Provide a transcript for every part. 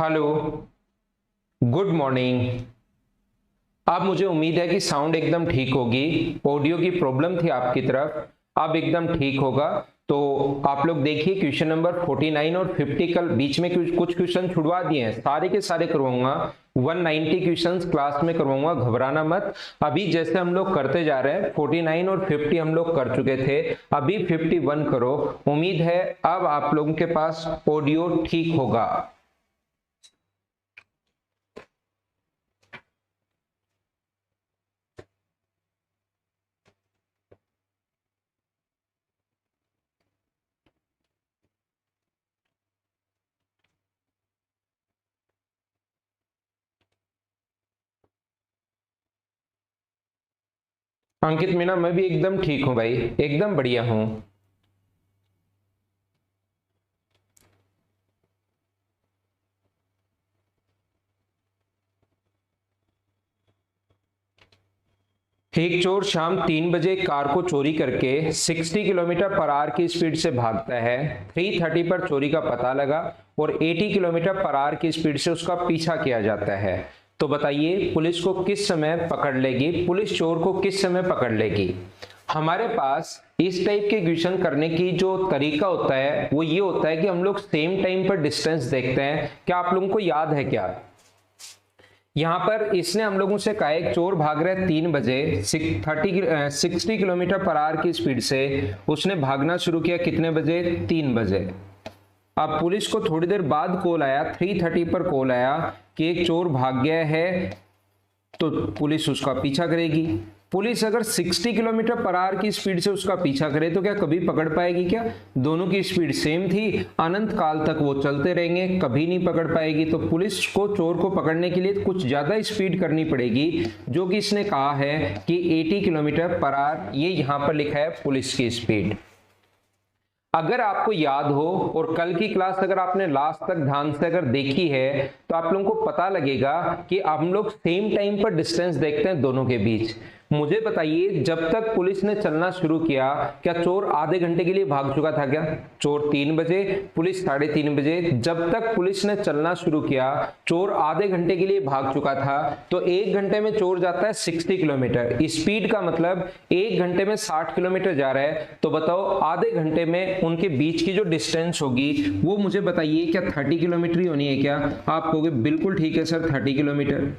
Hello, good morning. अब मुझे उम्मीद है कि साउंड एकदम ठीक होगी। ऑडियो की प्रॉब्लम थी आपकी तरफ, अब एकदम ठीक होगा। तो आप लोग देखिए, क्वेश्चन नंबर 49 और 50 कल बीच में कुछ क्वेश्चन छुड़वा दिए हैं, सारे के सारे करवाऊंगा। 190 क्वेश्चंस क्लास में करवाऊंगा, घबराना मत। अभी जैसे हम लोग करते जा रहे हैं, 49 और 50 हम लोग कर चुके थे, अभी 51 करो। उम्मीद है अब आप लोगों के पास ऑडियो ठीक होगा। अंकित मीना, मैं भी एकदम ठीक हूं भाई, एकदम बढ़िया हूं। एक चोर शाम 3 बजे कार को चोरी करके 60 किलोमीटर पर आवर की स्पीड से भागता है। 3:30 पर चोरी का पता लगा और 80 किलोमीटर पर आवर की स्पीड से उसका पीछा किया जाता है। तो बताइए, पुलिस को किस समय पकड़ लेगी, पुलिस चोर को किस समय पकड़ लेगी? हमारे पास इस टाइप के क्वेश्चन करने की जो तरीका होता है वो ये होता है कि हम लोग सेम टाइम पर डिस्टेंस देखते हैं। क्या आप लोगों को याद है क्या? यहां पर इसने हम लोगों से कहा एक चोर भाग रहा है 3 बजे 60 किलोमीटर पर आवर की स्पीड से। उसने भागना शुरू किया कितने बजे? 3 बजे। अब पुलिस को थोड़ी देर बाद कॉल आया, 3:30 पर कॉल आया कि एक चोर भाग गया है, तो पुलिस उसका पीछा करेगी। पुलिस अगर 60 किलोमीटर पर आवर की स्पीड से उसका पीछा करे तो क्या कभी पकड़ पाएगी? क्या दोनों की स्पीड सेम थी, अनंत काल तक वो चलते रहेंगे, कभी नहीं पकड़ पाएगी। तो पुलिस को चोर को पकड़ने के लिए कुछ ज्यादा स्पीड करनी पड़ेगी, जो कि इसने कहा है कि 80 किलोमीटर पर आवर, ये यहां पर लिखा है पुलिस की स्पीड। अगर आपको याद हो और कल की क्लास अगर आपने लास्ट तक ध्यान से अगर देखी है तो आप लोगों को पता लगेगा कि हम लोग सेम टाइम पर डिस्टेंस देखते हैं दोनों के बीच। मुझे बताइए, जब तक पुलिस ने चलना शुरू किया, क्या चोर आधे घंटे के लिए भाग चुका था? क्या चोर 3 बजे, पुलिस 3:30 बजे, जब तक पुलिस ने चलना शुरू किया चोर आधे घंटे के लिए भाग चुका था। तो 1 घंटे में चोर जाता है 60 किलोमीटर, स्पीड का मतलब 1 घंटे में 60 किलोमीटर जा रहा है। तो बताओ आधे घंटे में उनके बीच की जो डिस्टेंस होगी वो मुझे बताइए, क्या 30 किलोमीटर ही होनी है? क्या आप कहोगे बिल्कुल ठीक है सर, 30 किलोमीटर।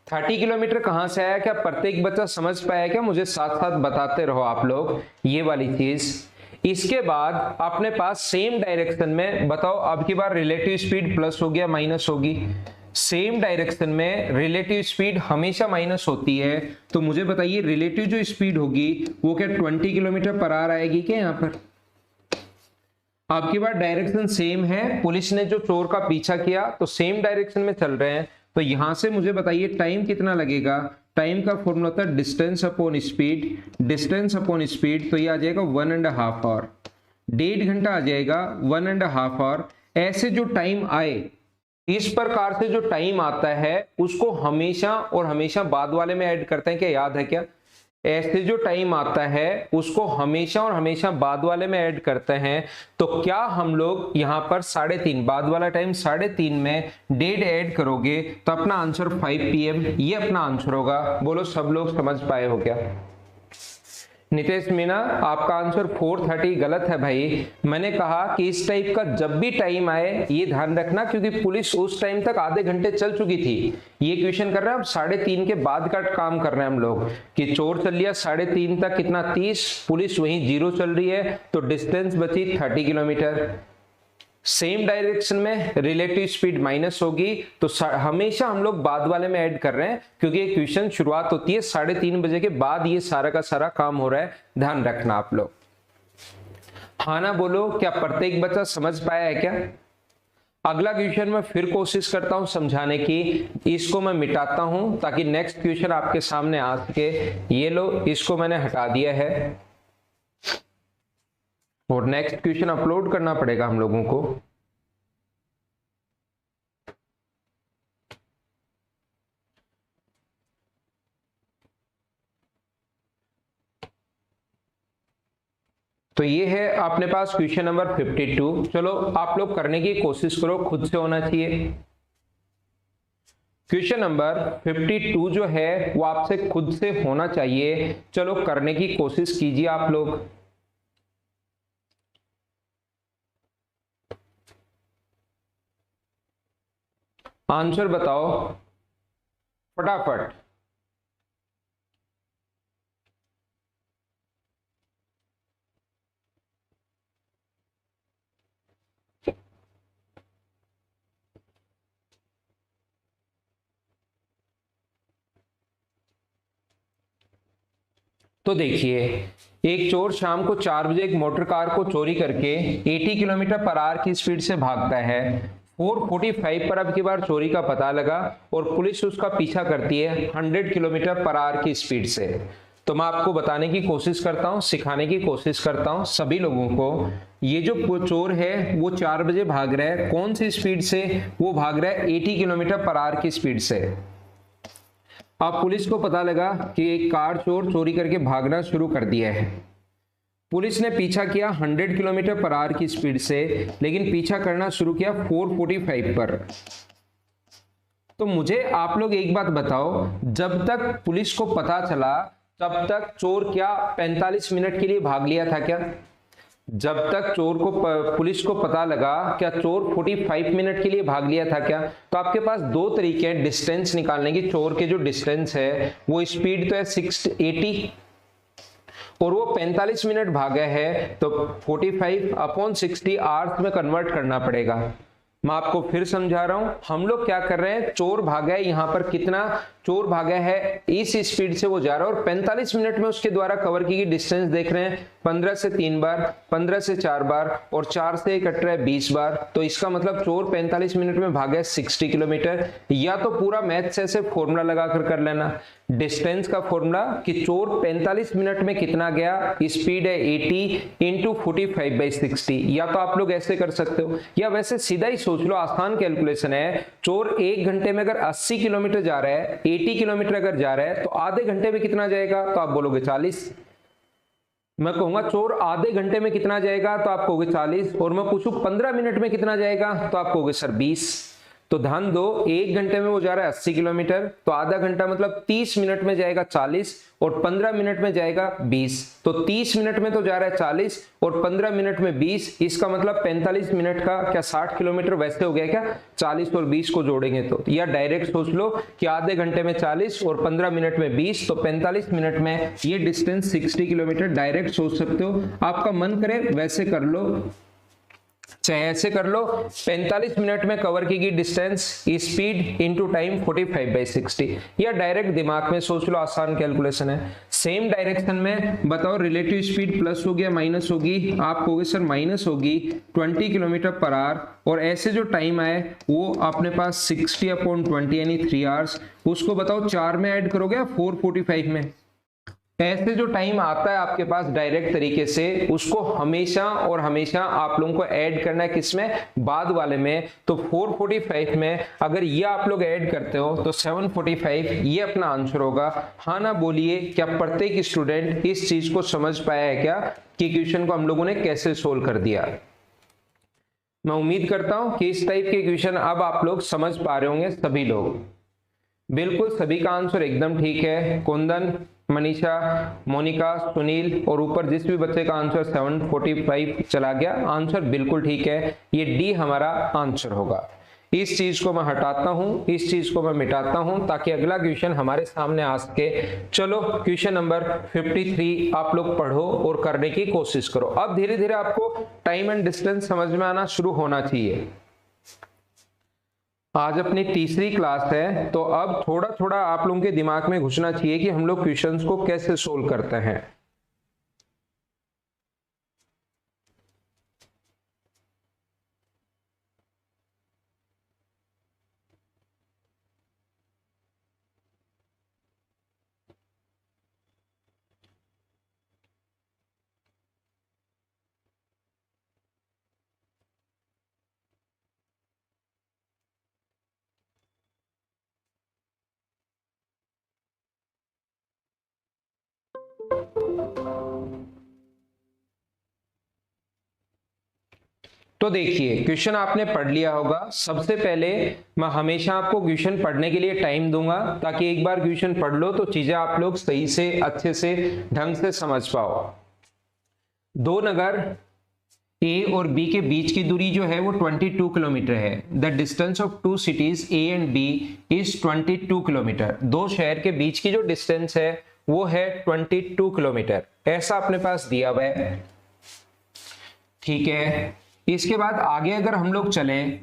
30 किलोमीटर कहां से आया? क्या प्रत्येक बच्चा समझ पाया? क्या मुझे साथ साथ बताते रहो आप लोग ये वाली चीज। इसके बाद अपने पास सेम डायरेक्शन में बताओ, अब की बार रिलेटिव स्पीड प्लस हो गया माइनस होगी? सेम डायरेक्शन में रिलेटिव स्पीड हमेशा माइनस होती है। तो मुझे बताइए रिलेटिव जो स्पीड होगी वो क्या 20 किलोमीटर पर आवर आएगी क्या यहां पर? आपकी बार डायरेक्शन सेम है, पुलिस ने जो चोर का पीछा किया तो सेम डायरेक्शन में चल रहे हैं। तो यहां से मुझे बताइए टाइम कितना लगेगा? टाइम का फॉर्मूला होता है distance upon speed, distance upon speed, तो ये आ जाएगा 1.5 आवर। 1.5 घंटा आ जाएगा, 1.5 आवर। ऐसे जो टाइम आए, इस प्रकार से जो टाइम आता है उसको हमेशा और हमेशा बाद वाले में ऐड करते हैं, क्या याद है क्या? ऐसे जो टाइम आता है उसको हमेशा और हमेशा बाद वाले में ऐड करते हैं। तो क्या हम लोग यहां पर 3:30 बाद वाला टाइम 3:30 में 1.5 ऐड करोगे तो अपना आंसर 5 PM, ये अपना आंसर होगा। बोलो सब लोग समझ पाए हो क्या? नितेश मीना, आपका आंसर 4:30 गलत है भाई। मैंने कहा कि इस टाइप का जब भी टाइम आए ये ध्यान रखना, क्योंकि पुलिस उस टाइम तक आधे घंटे चल चुकी थी। ये क्वेश्चन कर रहे हैं हम 3:30 के बाद का काम कर रहे हैं हम लोग, कि चोर चल लिया 3:30 तक, कितना 30, पुलिस वहीं 0 चल रही है, तो डिस्टेंस बची 30 किलोमीटर। सेम डायरेक्शन में रिलेटिव स्पीड माइनस होगी, तो हमेशा हम लोग बाद वाले में ऐड कर रहे हैं, क्योंकि ये क्वेश्चन शुरुआत होती है 3:30 के बाद, ये सारा का सारा काम हो रहा है, ध्यान रखना आप लोग। हाँ ना बोलो, क्या प्रत्येक बच्चा समझ पाया है क्या? अगला क्वेश्चन मैं फिर कोशिश करता हूं समझाने की, इसको मैं मिटाता हूं ताकि नेक्स्ट क्वेश्चन आपके सामने आ सके। ये लो, इसको मैंने हटा दिया है और नेक्स्ट क्वेश्चन अपलोड करना पड़ेगा हम लोगों को। तो ये है अपने पास क्वेश्चन नंबर 52। चलो आप लोग करने की कोशिश करो, खुद से होना चाहिए। क्वेश्चन नंबर 52 जो है वो आपसे खुद से होना चाहिए। चलो करने की कोशिश कीजिए आप लोग। आंसर बताओ फटाफट। तो देखिए, एक चोर शाम को 4 बजे एक मोटर कार को चोरी करके 80 किलोमीटर पर आवर की स्पीड से भागता है। 4:45 पर अब की बार चोरी का पता लगा और पुलिस उसका पीछा करती है 100 किलोमीटर पर आवर की स्पीड से। तो मैं आपको बताने की कोशिश करता हूँ, सिखाने की कोशिश करता हूँ सभी लोगों को। ये जो चोर है वो 4 बजे भाग रहा है, कौन सी स्पीड से? वो भाग रहा है 80 किलोमीटर पर आवर की स्पीड से। अब पुलिस को पता लगा कि एक कार चोर चोरी करके भागना शुरू कर दिया है। पुलिस ने पीछा किया 100 किलोमीटर पर आवर की स्पीड से, लेकिन पीछा करना शुरू किया 4:45 पर। तो मुझे आप लोग एक बात बताओ, जब तक पुलिस को पता चला तब तक चोर क्या 45 मिनट के लिए भाग लिया था क्या? जब तक चोर को पुलिस को पता लगा, क्या चोर 45 मिनट के लिए भाग लिया था क्या? तो आपके पास दो तरीके हैं डिस्टेंस निकालने की। चोर के जो डिस्टेंस है वो स्पीड तो है 680 और वो 45 मिनट भागा है, तो 45/60 आवर्स में कन्वर्ट करना पड़ेगा। मैं आपको फिर समझा रहा हूं, हम लोग क्या कर रहे हैं, चोर भागा है यहां पर कितना, चोर भागा है इस स्पीड से वो जा रहा है और 45 मिनट में उसके द्वारा कवर की गई डिस्टेंस देख रहे हैं 15 से 3 बार, 15 से 4 बार और 4 से कट रहा है 20 बार। तो इसका मतलब चोर 45 मिनट में भागा है 60 किलोमीटर। या तो पूरा मैथ से ऐसे फॉर्मूला लगाकर कर लेना, डिस्टेंस का फॉर्मूला कि चोर 45 मिनट में कितना गया, स्पीड है 80 इंटू 45/60। या तो आप लोग ऐसे कर सकते हो, या वैसे सीधा ही सोच लो, आसान कैलकुलेशन है। चोर 1 घंटे में अगर 80 किलोमीटर जा रहा है, 80 किलोमीटर अगर जा रहा है, तो आधे घंटे में कितना जाएगा? तो आप बोलोगे 40। मैं कहूंगा चोर आधे घंटे में कितना जाएगा, तो आप कहोगे 40। और मैं पूछूं 15 मिनट में कितना जाएगा, तो आप कहोगे सर 20। तो ध्यान दो, 1 घंटे में वो जा रहा है 80 किलोमीटर, तो आधा घंटा मतलब 30 मिनट में जाएगा 40 और 15 मिनट में जाएगा 20। तो 30 मिनट में तो जा रहा है 40 और 15 मिनट में 20, इसका मतलब 45 मिनट का क्या 60 किलोमीटर वैसे हो गया क्या? 40 और 20 को जोड़ेंगे तो, या डायरेक्ट सोच लो कि आधे घंटे में 40 और 15 मिनट में 20, तो 45 मिनट में ये डिस्टेंस 60 किलोमीटर। डायरेक्ट सोच सकते हो, आपका मन करे वैसे कर लो, चाहे ऐसे कर लो। 45 मिनट में कवर की गई डिस्टेंस स्पीड इनटू टाइम 45/60, या डायरेक्ट दिमाग में सोच लो, आसान कैलकुलेशन है। सेम डायरेक्शन में बताओ रिलेटिव स्पीड प्लस होगी या माइनस होगी? आप कहोगे सर माइनस होगी, 20 किलोमीटर पर आवर। और ऐसे जो टाइम आए वो अपने पास 60/20 यानी 3 आवर्स। उसको बताओ 4 में ऐड करोगे या 4:45 में? ऐसे जो टाइम आता है आपके पास डायरेक्ट तरीके से, उसको हमेशा और हमेशा आप लोगों को ऐड करना है किसमें? बाद वाले में। तो 4:45 में अगर ये आप लोग ऐड करते हो तो 7:45 ये अपना आंसर होगा। हाँ ना बोलिए, क्या प्रत्येक स्टूडेंट इस चीज को समझ पाया है क्या कि क्वेश्चन को हम लोगों ने कैसे सोल्व कर दिया? मैं उम्मीद करता हूं कि इस टाइप के क्वेश्चन अब आप लोग समझ पा रहे होंगे सभी लोग। बिल्कुल सभी का आंसर एकदम ठीक है। कुंदन, मनीषा, मोनिका, सुनील और ऊपर जिस भी बच्चे का आंसर 7:45 चला गया, आंसर बिल्कुल ठीक है। ये डी हमारा आंसर होगा। इस चीज को मैं हटाता हूं, इस चीज को मैं मिटाता हूं ताकि अगला क्वेश्चन हमारे सामने आ सके। चलो क्वेश्चन नंबर 53 आप लोग पढ़ो और करने की कोशिश करो। अब धीरे धीरे आपको टाइम एंड डिस्टेंस समझ में आना शुरू होना चाहिए। आज अपनी तीसरी क्लास है, तो अब थोड़ा थोड़ा आप लोगों के दिमाग में घुसना चाहिए कि हम लोग क्वेश्चंस को कैसे सोल्व करते हैं। तो देखिए क्वेश्चन आपने पढ़ लिया होगा। सबसे पहले मैं हमेशा आपको क्वेश्चन पढ़ने के लिए टाइम दूंगा ताकि एक बार क्वेश्चन पढ़ लो तो चीजें आप लोग सही से अच्छे से ढंग से समझ पाओ। दो नगर ए और बी के बीच की दूरी जो है वो 22 किलोमीटर है। The distance of two cities A and B is 22 kilometre. दो शहर के बीच की जो डिस्टेंस है वो है 22 किलोमीटर, ऐसा अपने पास दिया हुआ है। ठीक है, इसके बाद आगे अगर हम लोग चलें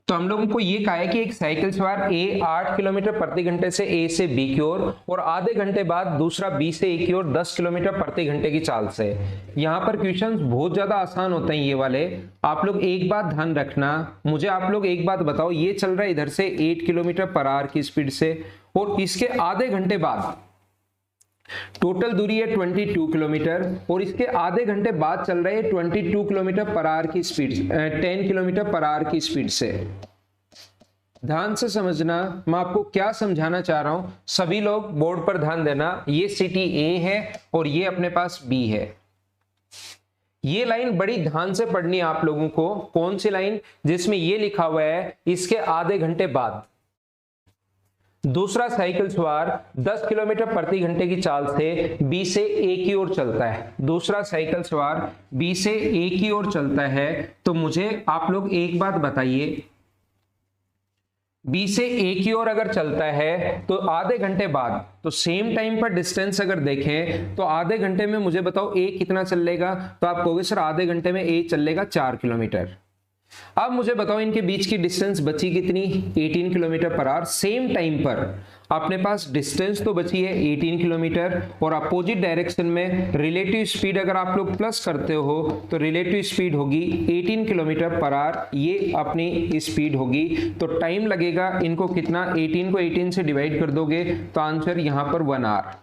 तो हम लोगों को ये कहा है कि एक साइकिल सवार ए 8 किलोमीटर प्रति घंटे से ए से बी की ओर और आधे घंटे बाद दूसरा बी से ए की ओर 10 किलोमीटर प्रति घंटे की चाल से। यहां पर क्वेश्चंस बहुत ज्यादा आसान होते हैं ये वाले। आप लोग एक बात ध्यान रखना, मुझे आप लोग एक बात बताओ, ये चल रहा है इधर से 8 किलोमीटर पर आवर की स्पीड से और इसके आधे घंटे बाद टोटल दूरी है 22 किलोमीटर और इसके आधे घंटे बाद चल रहे हैं 22 किलोमीटर पर आवर की स्पीड 10 किलोमीटर पर आवर की स्पीड से। ध्यान से समझना मैं आपको क्या समझाना चाह रहा हूं। सभी लोग बोर्ड पर ध्यान देना। ये सिटी ए है और ये अपने पास बी है। ये लाइन बड़ी ध्यान से पढ़नी है आप लोगों को। कौन सी लाइन? जिसमें ये लिखा हुआ है इसके आधे घंटे बाद दूसरा साइकिल सवार 10 किलोमीटर प्रति घंटे की चाल से बी से ए की ओर चलता है। दूसरा साइकिल सवार बी से ए की ओर चलता है। तो मुझे आप लोग एक बात बताइए, बी से ए की ओर अगर चलता है तो आधे घंटे बाद, तो सेम टाइम पर डिस्टेंस अगर देखें तो आधे घंटे में मुझे बताओ ए कितना चलेगा? तो आप कहोगे सर आधे घंटे में ए चलेगा 4 किलोमीटर। अब मुझे बताओ इनके बीच की डिस्टेंस बची कितनी? 18 kilometre per hour. Same time पर अपने पास डिस्टेंस तो बची है 18 किलोमीटर और अपोजिट डायरेक्शन में रिलेटिव स्पीड अगर आप लोग प्लस करते हो तो रिलेटिव स्पीड होगी 18 किलोमीटर पर आवर। ये अपनी स्पीड होगी। तो टाइम लगेगा इनको कितना? 18 को 18 से डिवाइड कर दोगे तो आंसर यहां पर 1 आवर।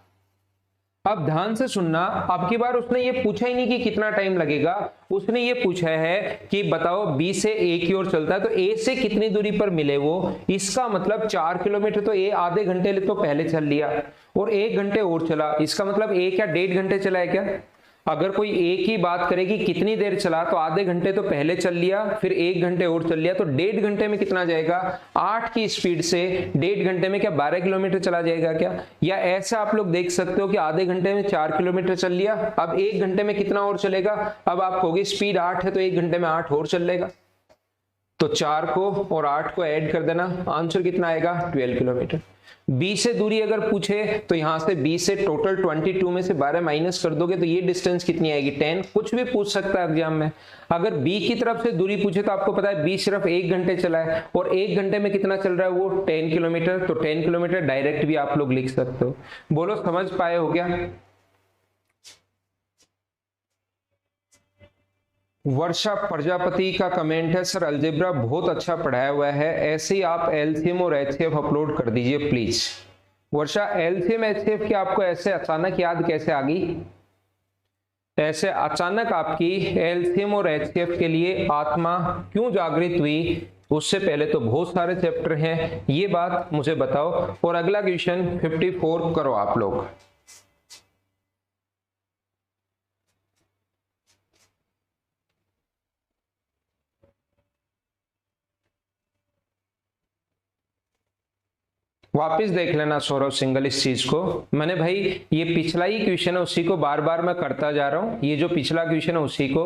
अब ध्यान से सुनना, अब की बार उसने ये पूछा ही नहीं कि कितना टाइम लगेगा, उसने ये पूछा है कि बताओ बी से ए की ओर चलता है तो ए से कितनी दूरी पर मिले वो। इसका मतलब 4 किलोमीटर तो ए आधे घंटे तो पहले चल लिया और 1 घंटे और चला। इसका मतलब ए क्या 1.5 घंटे चला है क्या? अगर कोई ए की बात करेगी कितनी देर चला तो आधे घंटे तो पहले चल लिया, फिर 1 घंटे और चल लिया, तो 1.5 घंटे में कितना जाएगा? 8 की स्पीड से 1.5 घंटे में क्या 12 किलोमीटर चला जाएगा क्या? या ऐसा आप लोग देख सकते हो कि आधे घंटे में 4 किलोमीटर चल लिया, अब 1 घंटे में कितना और चलेगा? अब आप कहोगे स्पीड 8 है तो 1 घंटे में 8 और चलेगा। तो 4 को और 8 को ऐड कर देना, आंसर कितना आएगा? 12 किलोमीटर। बी से दूरी अगर पूछे तो यहां से बी से टोटल 22 में से 12 माइनस कर दोगे तो ये डिस्टेंस कितनी आएगी? 10। कुछ भी पूछ सकता है एग्जाम में। अगर बी की तरफ से दूरी पूछे तो आपको पता है बी सिर्फ 1 घंटे चला है और 1 घंटे में कितना चल रहा है वो? 10 किलोमीटर। तो 10 किलोमीटर डायरेक्ट भी आप लोग लिख सकते हो। बोलो समझ पाए हो क्या? वर्षा प्रजापति का कमेंट है, सर अलजेब्रा बहुत अच्छा पढ़ाया हुआ है, ऐसे ही आप एलसीएम और एचसीएफ अपलोड कर दीजिए प्लीज। वर्षा एलसीएम एचसीएफ की आपको ऐसे अचानक याद कैसे आ गई? ऐसे अचानक आपकी एलसीएम और एचसीएफ के लिए आत्मा क्यों जागृत हुई? उससे पहले तो बहुत सारे चैप्टर हैं, ये बात मुझे बताओ। और अगला क्वेश्चन 54 करो आप लोग। वापिस देख लेना सौरभ सिंगल इस चीज को। मैंने भाई ये पिछला ही क्वेश्चन है उसी को बार बार मैं करता जा रहा हूं, ये जो पिछला क्वेश्चन है उसी को,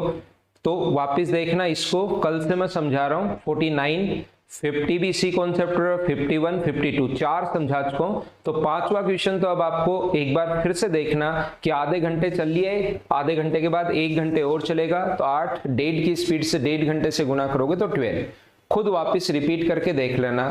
तो वापिस देखना इसको। कल से मैं समझा रहा हूं 49, 50 भी इसी कॉन्सेप्ट, 51, 52 4 समझा चुका हूं। तो 5वां क्वेश्चन तो अब आपको एक बार फिर से देखना कि आधे घंटे चल लिए, आधे घंटे के बाद 1 घंटे और चलेगा तो 8, 1.5 की स्पीड से 1.5 घंटे से गुना करोगे तो 12। खुद वापिस रिपीट करके देख लेना।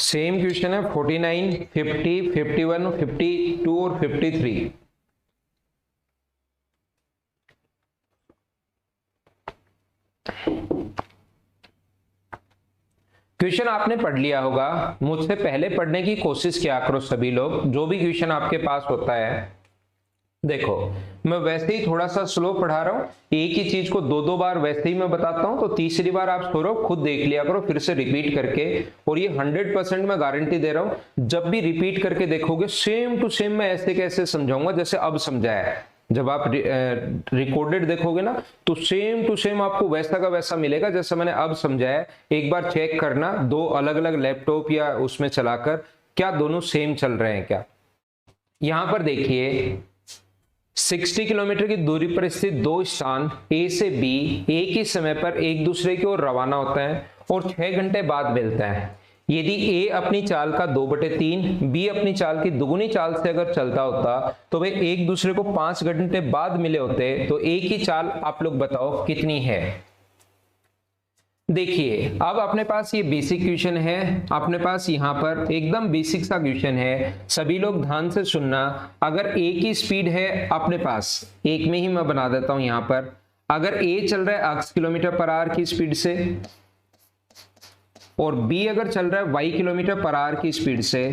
सेम क्वेश्चन है 49, 50, 51, 52 और 53। क्वेश्चन आपने पढ़ लिया होगा, मुझसे पहले पढ़ने की कोशिश किया करो सभी लोग। जो भी क्वेश्चन आपके पास होता है, देखो मैं वैसे ही थोड़ा सा स्लो पढ़ा रहा हूं, एक ही चीज को दो दो बार वैसे ही मैं बताता हूं, तो तीसरी बार आप सो रहे हो खुद देख लिया करो फिर से रिपीट करके। और ये 100% मैं गारंटी दे रहा हूं, जब भी रिपीट करके देखोगे सेम टू सेम मैं ऐसे कैसे समझाऊंगा जैसे अब समझाया है। जब आप रिकॉर्डेड देखोगे ना तो सेम टू सेम आपको वैसा का वैसा मिलेगा जैसा मैंने अब समझाया। एक बार चेक करना दो अलग अलग लैपटॉप या उसमें चलाकर, क्या दोनों सेम चल रहे हैं क्या। यहां पर देखिए 60 किलोमीटर की दूरी पर स्थित दो स्थान ए से बी एक ही समय पर एक दूसरे की ओर रवाना होते हैं और 6 घंटे बाद मिलते हैं। यदि ए अपनी चाल का 2/3 बी अपनी चाल की दुगुनी चाल से अगर चलता होता तो वे एक दूसरे को 5 घंटे बाद मिले होते, तो ए की चाल आप लोग बताओ कितनी है। देखिए अब अपने पास ये बेसिक क्वेश्चन है, अपने पास यहाँ पर एकदम बेसिक सा क्वेश्चन है, सभी लोग ध्यान से सुनना। अगर ए की स्पीड है अपने पास, एक में ही मैं बना देता हूं यहाँ पर, अगर ए चल रहा है 80 किलोमीटर पर आवर की स्पीड से और बी अगर चल रहा है y किलोमीटर पर आवर की स्पीड से,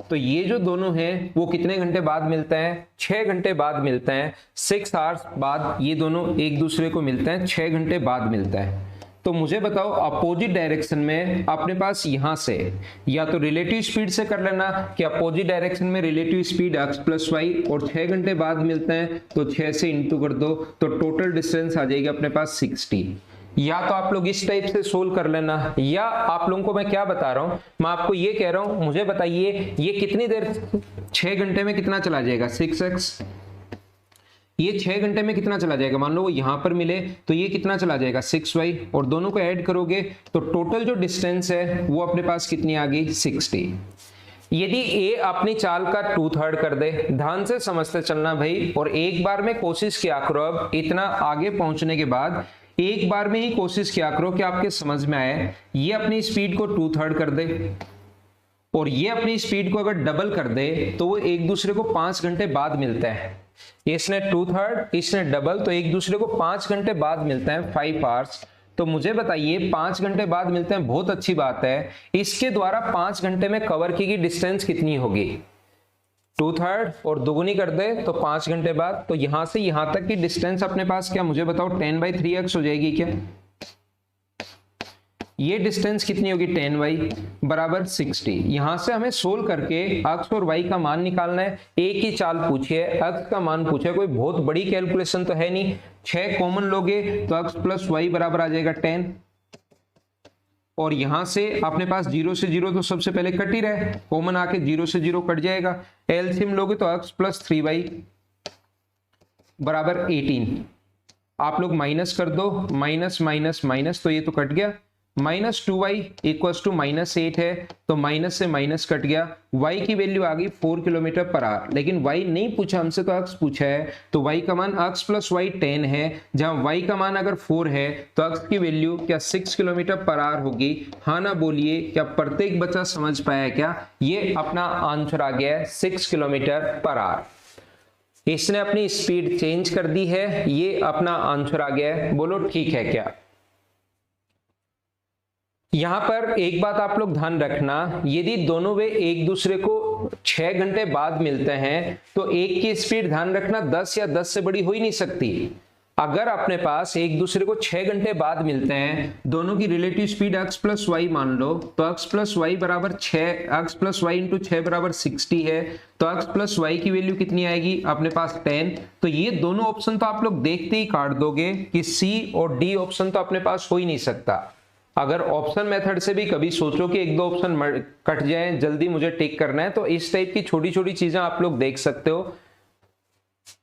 तो ये जो दोनों हैं वो कितने घंटे बाद मिलते हैं, 6 घंटे बाद मिलते हैं। 6 आवर्स बाद ये दोनों एक दूसरे को मिलते हैं, 6 घंटे बाद मिलता है। तो मुझे बताओ अपोजिट डायरेक्शन में अपने पास यहां से या तो रिलेटिव स्पीड से कर लेना कि अपोजिट डायरेक्शन में रिलेटिव स्पीड x + y और 6 घंटे बाद मिलते हैं, तो 6 से इंटू कर दो तो टोटल डिस्टेंस आ जाएगी अपने पास 60। या तो आप लोग इस टाइप से सोल्व कर लेना, या आप लोगों को मैं क्या बता रहा हूं, मैं आपको ये कह रहा हूं मुझे बताइए ये कितनी देर 6 घंटे में कितना चला जाएगा 6x, ये 6 घंटे में कितना चला जाएगा, मान लो वो यहां पर मिले तो ये कितना चला जाएगा 6y, और दोनों को ऐड करोगे तो टोटल जो डिस्टेंस है वो अपने पास कितनी आ गई 60। यदि ए अपनी चाल का 2/3 कर दे, ध्यान से समझते चलना भाई, और एक बार में कोशिश किया करो, अब इतना आगे पहुंचने के बाद एक बार में ही कोशिश किया करो कि आपके समझ में आए। ये अपनी स्पीड को 2/3 कर दे और ये अपनी स्पीड को अगर डबल कर दे तो वो एक दूसरे को 5 घंटे बाद मिलता है। इसने 2/3 इसने डबल, तो एक दूसरे को 5 घंटे बाद मिलता है 5 आवर्स। तो मुझे बताइए 5 घंटे बाद मिलते हैं, बहुत अच्छी बात है। इसके द्वारा 5 घंटे में कवर की गई डिस्टेंस कितनी होगी, 2/3 और दुगुनी कर दे तो 5 घंटे बाद, तो यहां से यहां तक की डिस्टेंस अपने पास क्या मुझे बताओ 10/3x हो जाएगी क्या। ये डिस्टेंस कितनी होगी 10y बराबर 60। यहां से हमें सोल्व करके x और y का मान निकालना है। एक ही चाल पूछिए, x का मान पूछे, कोई बहुत बड़ी कैलकुलेशन तो है नहीं। 6 कॉमन लोगे तो x + y बराबर आ जाएगा 10, और यहां से अपने पास 0 से 0 तो सबसे पहले कट ही रहे, कॉमन आके 0 से 0 कट जाएगा। एलसीएम लोगे तो x + 3y बराबर 18। आप लोग माइनस कर दो, माइनस माइनस माइनस, तो ये तो कट गया। -2y = -8 है, तो माइनस से माइनस कट गया। y की वैल्यू आ गई 4 किलोमीटर पर आवर, लेकिन y नहीं पूछा हमसे, तो x पूछा है, तो y का मान x + y 10 है। जहां y का मान अगर 4 है तो x की वैल्यू क्या 6 किलोमीटर पर आवर होगी। हाँ ना बोलिए, क्या प्रत्येक बच्चा समझ पाया क्या। ये अपना आंसर आ गया है 6 किलोमीटर पर आवर। इसने अपनी स्पीड चेंज कर दी है, ये अपना आंसर आ गया है। बोलो ठीक है क्या। यहां पर एक बात आप लोग ध्यान रखना, यदि दोनों वे एक दूसरे को 6 घंटे बाद मिलते हैं तो एक की स्पीड ध्यान रखना 10 या 10 से बड़ी हो ही नहीं सकती। अगर अपने पास एक दूसरे को 6 घंटे बाद मिलते हैं, दोनों की रिलेटिव स्पीड x + y मान लो, तो x + y बराबर 6, x + y × 6 बराबर 60 है, तो x + y की वैल्यू कितनी आएगी अपने पास 10। तो ये दोनों ऑप्शन तो आप लोग देखते ही काट दोगे कि C और D ऑप्शन तो अपने पास हो ही नहीं सकता। अगर ऑप्शन मेथड से भी कभी सोचो कि एक दो ऑप्शन कट जाए, जल्दी मुझे टिक करना है, तो इस टाइप की छोटी छोटी चीजें आप लोग देख सकते हो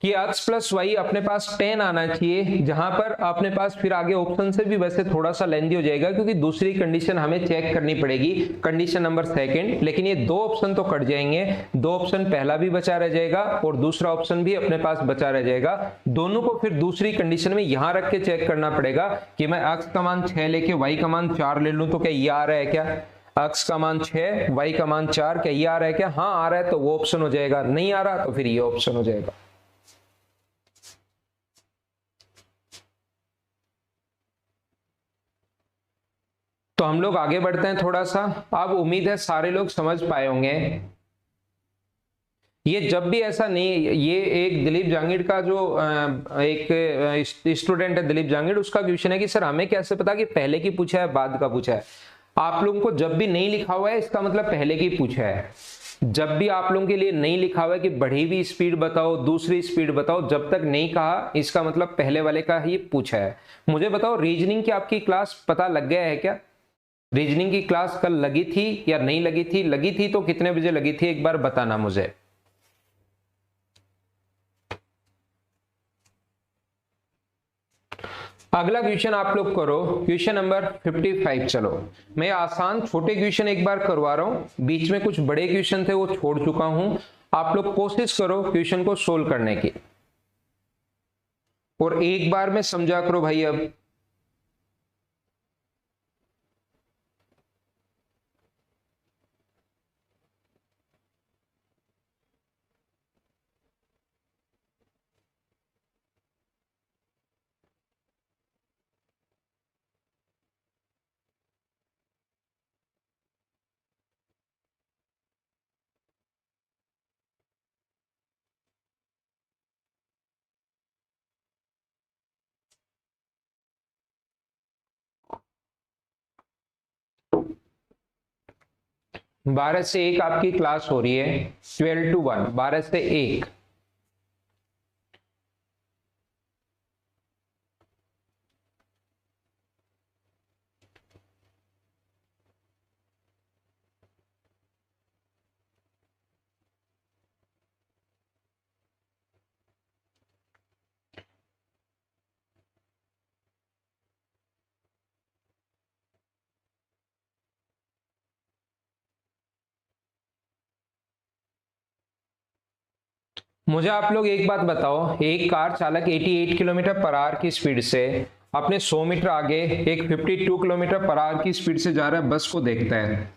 कि x + y अपने पास 10 आना चाहिए, जहां पर अपने पास फिर आगे ऑप्शन से भी वैसे थोड़ा सा लेंदी हो जाएगा, क्योंकि दूसरी कंडीशन हमें चेक करनी पड़ेगी, कंडीशन नंबर 2। लेकिन ये दो ऑप्शन तो कट जाएंगे, दो ऑप्शन पहला भी बचा रह जाएगा और दूसरा ऑप्शन भी अपने पास बचा रह जाएगा। दोनों को फिर दूसरी कंडीशन में यहां रख के चेक करना पड़ेगा कि मैं x का मान 6 लेके y का मान 4 ले लूं तो क्या ये आ रहा है क्या। x का मान 6 y का मान 4, क्या ये आ रहा है क्या। हाँ आ रहा है तो वो ऑप्शन हो जाएगा, नहीं आ रहा तो फिर ये ऑप्शन हो जाएगा। तो हम लोग आगे बढ़ते हैं थोड़ा सा। अब उम्मीद है सारे लोग समझ पाए होंगे। ये जब भी ऐसा नहीं, ये एक दिलीप जांगिड़ का जो एक स्टूडेंट है दिलीप जांगिड़, उसका क्वेश्चन है कि सर हमें कैसे पता कि पहले की पूछा है बाद का पूछा है। आप लोगों को जब भी नहीं लिखा हुआ है इसका मतलब पहले की पूछा है। जब भी आप लोगों के लिए नहीं लिखा हुआ है कि बढ़ी हुई स्पीड बताओ, दूसरी स्पीड बताओ, जब तक नहीं कहा इसका मतलब पहले वाले का ही पूछा है। मुझे बताओ रीजनिंग की आपकी क्लास पता लग गया है क्या? रीजनिंग की क्लास कल लगी थी या नहीं लगी थी? लगी थी तो कितने बजे लगी थी एक बार बताना मुझे। अगला क्वेश्चन आप लोग करो, क्वेश्चन नंबर 55। चलो मैं आसान छोटे क्वेश्चन एक बार करवा रहा हूं, बीच में कुछ बड़े क्वेश्चन थे वो छोड़ चुका हूं। आप लोग कोशिश करो क्वेश्चन को सोल्व करने की, और एक बार में समझा करो भाई। अब बारह से एक आपकी क्लास हो रही है, 12 to 1, 12 से 1। मुझे आप लोग एक बात बताओ, एक कार चालक 88 किलोमीटर पर आवर की स्पीड से अपने 100 मीटर आगे एक 52 किलोमीटर पर आवर की स्पीड से जा रहा है बस को देखता है।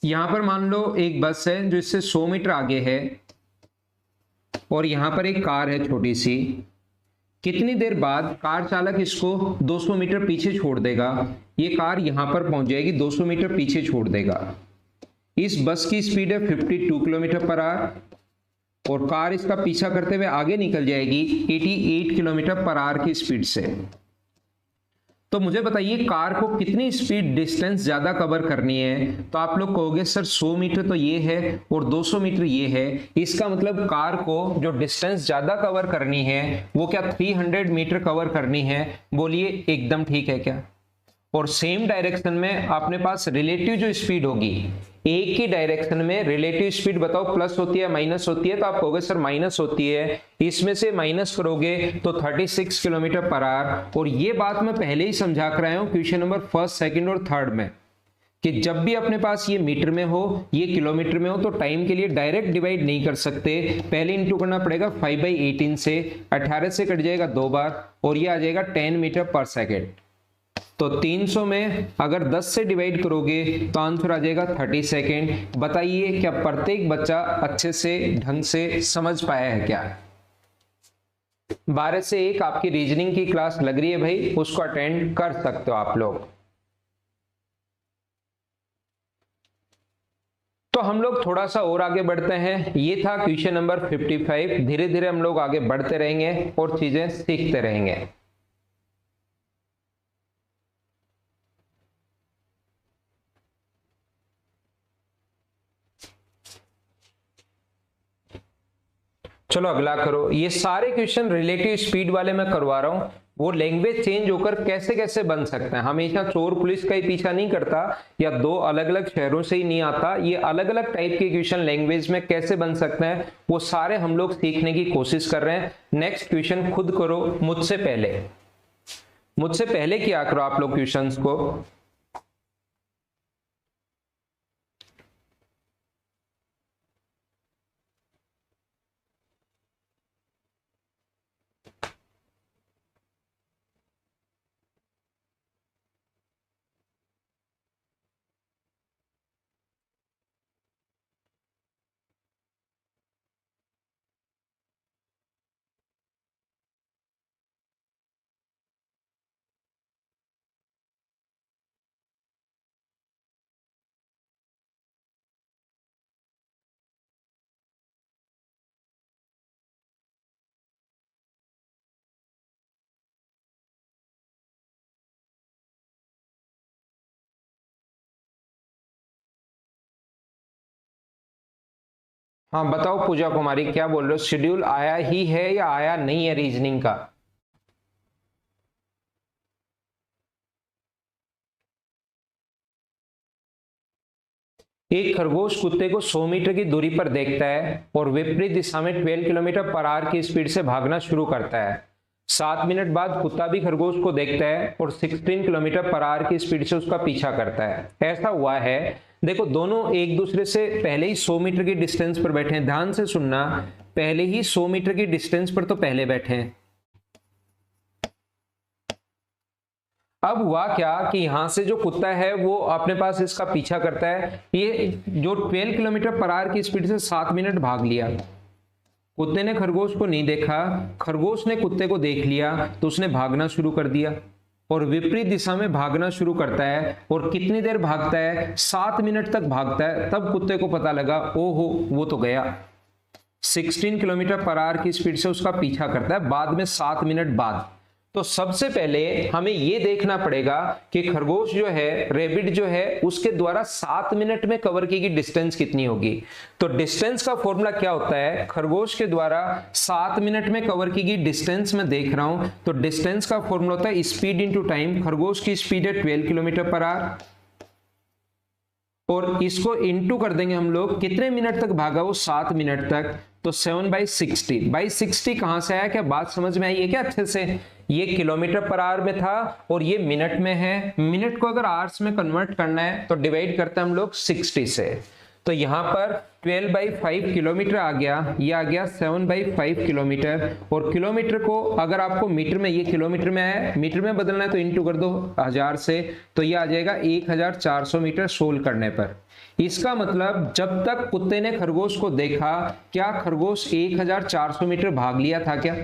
यहां पर मान लो एक बस है जो इससे 100 मीटर आगे है, और यहां पर एक कार है छोटी सी। कितनी देर बाद कार चालक इसको 200 मीटर पीछे छोड़ देगा? ये कार यहां पर पहुंच जाएगी, 200 मीटर पीछे छोड़ देगा। इस बस की स्पीड है 52 किलोमीटर पर आवर, और कार इसका पीछा करते हुए आगे निकल जाएगी 88 किलोमीटर पर आवर की स्पीड से। तो मुझे बताइए कार को कितनी स्पीड डिस्टेंस ज्यादा कवर करनी है? तो आप लोग कहोगे सर 100 मीटर तो ये है और 200 मीटर ये है, इसका मतलब कार को जो डिस्टेंस ज्यादा कवर करनी है वो क्या 300 मीटर कवर करनी है? बोलिए एकदम ठीक है क्या? और सेम डायरेक्शन में अपने पास रिलेटिव जो स्पीड होगी, एक ही डायरेक्शन में रिलेटिव स्पीड बताओ प्लस होती है माइनस होती है? तो आप कहोगे सर माइनस होती है। इसमें से माइनस करोगे तो 36 किलोमीटर पर आवर। और ये बात मैं पहले ही समझा कर आया हूं क्वेश्चन नंबर फर्स्ट, सेकंड और थर्ड में, कि जब भी अपने पास ये मीटर में हो ये किलोमीटर में हो तो टाइम के लिए डायरेक्ट डिवाइड नहीं कर सकते, पहले इंटू करना पड़ेगा 5/18 से। 18 से कट जाएगा 2 बार और ये आ जाएगा 10 मीटर पर सेकेंड। तो 300 में अगर 10 से डिवाइड करोगे तो आंसर आ जाएगा 30 सेकेंड। बताइए क्या प्रत्येक बच्चा अच्छे से ढंग से समझ पाया है क्या? 12 से 1 आपकी रीजनिंग की क्लास लग रही है भाई, उसको अटेंड कर सकते हो आप लोग। तो हम लोग थोड़ा सा और आगे बढ़ते हैं। ये था क्वेश्चन नंबर 55। धीरे धीरे हम लोग आगे बढ़ते रहेंगे और चीजें सीखते रहेंगे। चलो अगला करो। ये सारे क्वेश्चन रिलेटिव स्पीड वाले मैं करवा रहा हूं। वो लैंग्वेज चेंज होकर कैसे कैसे बन सकते हैं, हमेशा चोर पुलिस का ही पीछा नहीं करता, या दो अलग अलग शहरों से ही नहीं आता। ये अलग अलग टाइप के क्वेश्चन लैंग्वेज में कैसे बन सकते हैं वो सारे हम लोग सीखने की कोशिश कर रहे हैं। नेक्स्ट क्वेश्चन खुद करो मुझसे पहले, मुझसे पहले क्या करो आप लोग क्वेश्चंस को। हाँ बताओ पूजा कुमारी, क्या बोल रहे हो? शेड्यूल आया ही है या आया नहीं है रीजनिंग का? एक खरगोश कुत्ते को 100 मीटर की दूरी पर देखता है और विपरीत दिशा में 12 किलोमीटर पर आवर की स्पीड से भागना शुरू करता है। 7 मिनट बाद कुत्ता भी खरगोश को देखता है और 16 किलोमीटर पर आवर की स्पीड से उसका पीछा करता है। ऐसा हुआ है, देखो दोनों एक दूसरे से पहले ही 100 मीटर की डिस्टेंस पर बैठे हैं। ध्यान से सुनना, पहले ही 100 मीटर की डिस्टेंस पर तो पहले बैठे हैं। अब हुआ क्या कि यहां से जो कुत्ता है वो अपने पास इसका पीछा करता है। ये जो 12 किलोमीटर पर आवर की स्पीड से 7 मिनट भाग लिया। कुत्ते ने खरगोश को नहीं देखा, खरगोश ने कुत्ते को देख लिया तो उसने भागना शुरू कर दिया और विपरीत दिशा में भागना शुरू करता है। और कितनी देर भागता है? 7 मिनट तक भागता है। तब कुत्ते को पता लगा, ओहो वो तो गया। 16 किलोमीटर पर आवर की स्पीड से उसका पीछा करता है बाद में 7 मिनट बाद। तो सबसे पहले हमें यह देखना पड़ेगा कि खरगोश जो है, रेबिट जो है, उसके द्वारा 7 मिनट में कवर की गई डिस्टेंस कितनी होगी। तो डिस्टेंस का फॉर्मूला क्या होता है? खरगोश के द्वारा 7 मिनट में कवर की गई डिस्टेंस में देख रहा हूं, तो डिस्टेंस का फॉर्मूला होता है स्पीड इंटू टाइम। खरगोश की स्पीड है 12 किलोमीटर पर आवर और इसको इंटू कर देंगे हम लोग, कितने मिनट तक भागा वो? 7 मिनट तक। तो 7/60 कहां से आया? क्या बात समझ में आई है क्या अच्छे से? ये किलोमीटर पर आवर में था और ये मिनट में है। मिनट को अगर आवर्स में कन्वर्ट करना है तो डिवाइड करते हैं हम लोग 60 से। तो यहां पर 12/5 किलोमीटर आ गया, ये आ गया 7/5 किलोमीटर। और किलोमीटर को अगर आपको मीटर में, ये किलोमीटर में है, मीटर में बदलना है तो इंटू कर दो 1000 से, तो ये आ जाएगा 1400 मीटर सोल्व करने पर। इसका मतलब जब तक कुत्ते ने खरगोश को देखा, क्या खरगोश 1400 मीटर भाग लिया था क्या?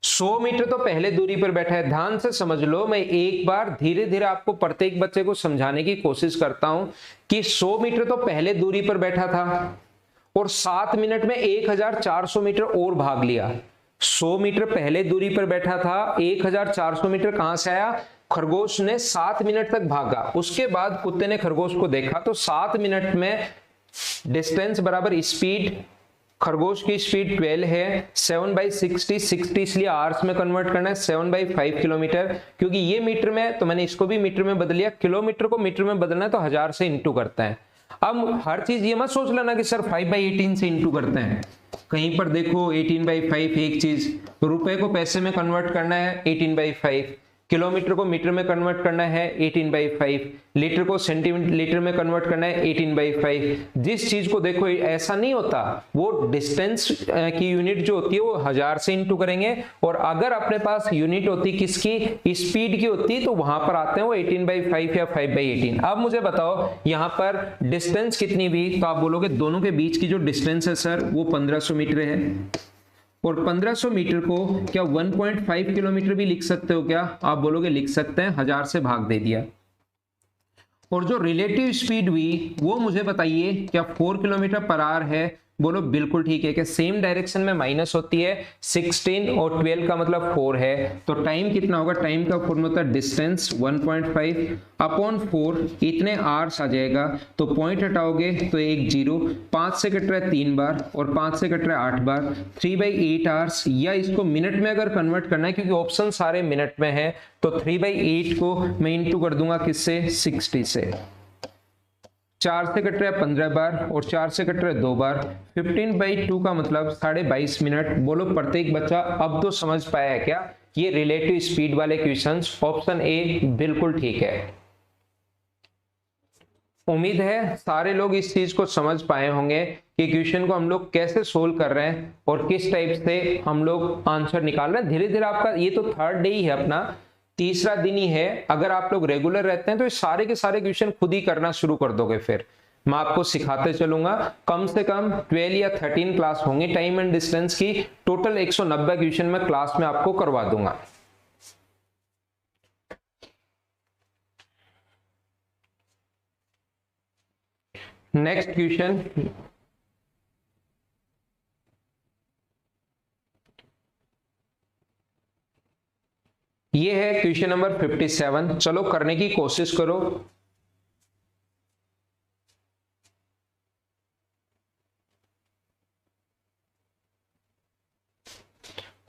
100 मीटर तो पहले दूरी पर बैठा है। ध्यान से समझ लो, मैं एक बार धीरे धीरे आपको प्रत्येक बच्चे को समझाने की कोशिश करता हूं कि 100 मीटर तो पहले दूरी पर बैठा था और 7 मिनट में 1400 मीटर और भाग लिया। 100 मीटर पहले दूरी पर बैठा था, 1400 मीटर कहां से आया? खरगोश ने 7 मिनट तक भागा। उसके बाद कुत्ते ने खरगोश को देखा, तो 7 मिनट में डिस्टेंस बराबर स्पीड, खरगोश की स्पीड 12 है, 7/60, 60 इसलिए आवर्स में कन्वर्ट करना है, 7/5 किलोमीटर। क्योंकि ये मीटर में है तो मैंने इसको भी मीटर में बदल लिया। किलोमीटर को मीटर में बदलना है तो 1000 से इंटू करते हैं। अब हर चीज ये मत सोच लेना कि सर 5/18 से इंटू करते हैं। कहीं पर देखो 18/5 एक चीज, रुपए को पैसे में कन्वर्ट करना है 18/5, किलोमीटर को मीटर में कन्वर्ट करना है 18/5, लीटर को सेंटीमीटर में कन्वर्ट करना है 18/5। जिस चीज को देखो ऐसा नहीं होता, वो डिस्टेंस की यूनिट जो होती है वो 1000 से इंटू करेंगे, और अगर अपने पास यूनिट होती किसकी? स्पीड की होती, तो वहां पर आते हैं वो 18/5 या 5/18। अब मुझे बताओ यहां पर डिस्टेंस कितनी भी, तो आप बोलोगे दोनों के बीच की जो डिस्टेंस है सर वो 1500 मीटर है। और 1500 मीटर को क्या 1.5 किलोमीटर भी लिख सकते हो क्या? आप बोलोगे लिख सकते हैं, 1000 से भाग दे दिया। और जो रिलेटिव स्पीड हुई वो मुझे बताइए, क्या 4 किलोमीटर पर आवर है? बोलो बिल्कुल ठीक है। कि सेम डायरेक्शन में माइनस होती है, 16 और 12 का मतलब 4 है, तो टाइम कितना होगा? टाइम का फॉर्मूला होता है डिस्टेंस 1.5 अपॉन 4, इतने आवर्स आ जाएगा। तो पॉइंट हटाओगे तो एक 0, 5 से कट रहा है 3 बार और 5 से कट रहा है 8 बार, 3/8 आवर्स। या इसको मिनट में अगर कन्वर्ट करना है, क्योंकि ऑप्शन सारे मिनट में है, तो 3/8 को मैं इंटू कर दूंगा किससे? 60 से। 4 से कट रहा है 15 बार और 4 से कट रहा है 2 बार, 15/2 का मतलब 22.5 मिनट। बोलो प्रत्येक बच्चा अब तो समझ पाया है क्या ये रिलेटिव स्पीड वाले क्वेश्चंस? ऑप्शन ए बिल्कुल ठीक है। उम्मीद है सारे लोग इस चीज को समझ पाए होंगे कि क्वेश्चन को हम लोग कैसे सोल्व कर रहे हैं और किस टाइप से हम लोग आंसर निकाल रहे हैं। धीरे धीरे आपका ये तो 3rd डे ही है, अपना 3रा दिन ही है। अगर आप लोग रेगुलर रहते हैं तो सारे के सारे क्वेश्चन खुद ही करना शुरू कर दोगे। फिर मैं आपको सिखाते चलूंगा। कम से कम 12 या 13 क्लास होंगे टाइम एंड डिस्टेंस की। टोटल 190 क्वेश्चन मैं क्लास में आपको करवा दूंगा। नेक्स्ट क्वेश्चन, ये है क्वेश्चन नंबर 57। चलो करने की कोशिश करो।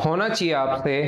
होना चाहिए आपसे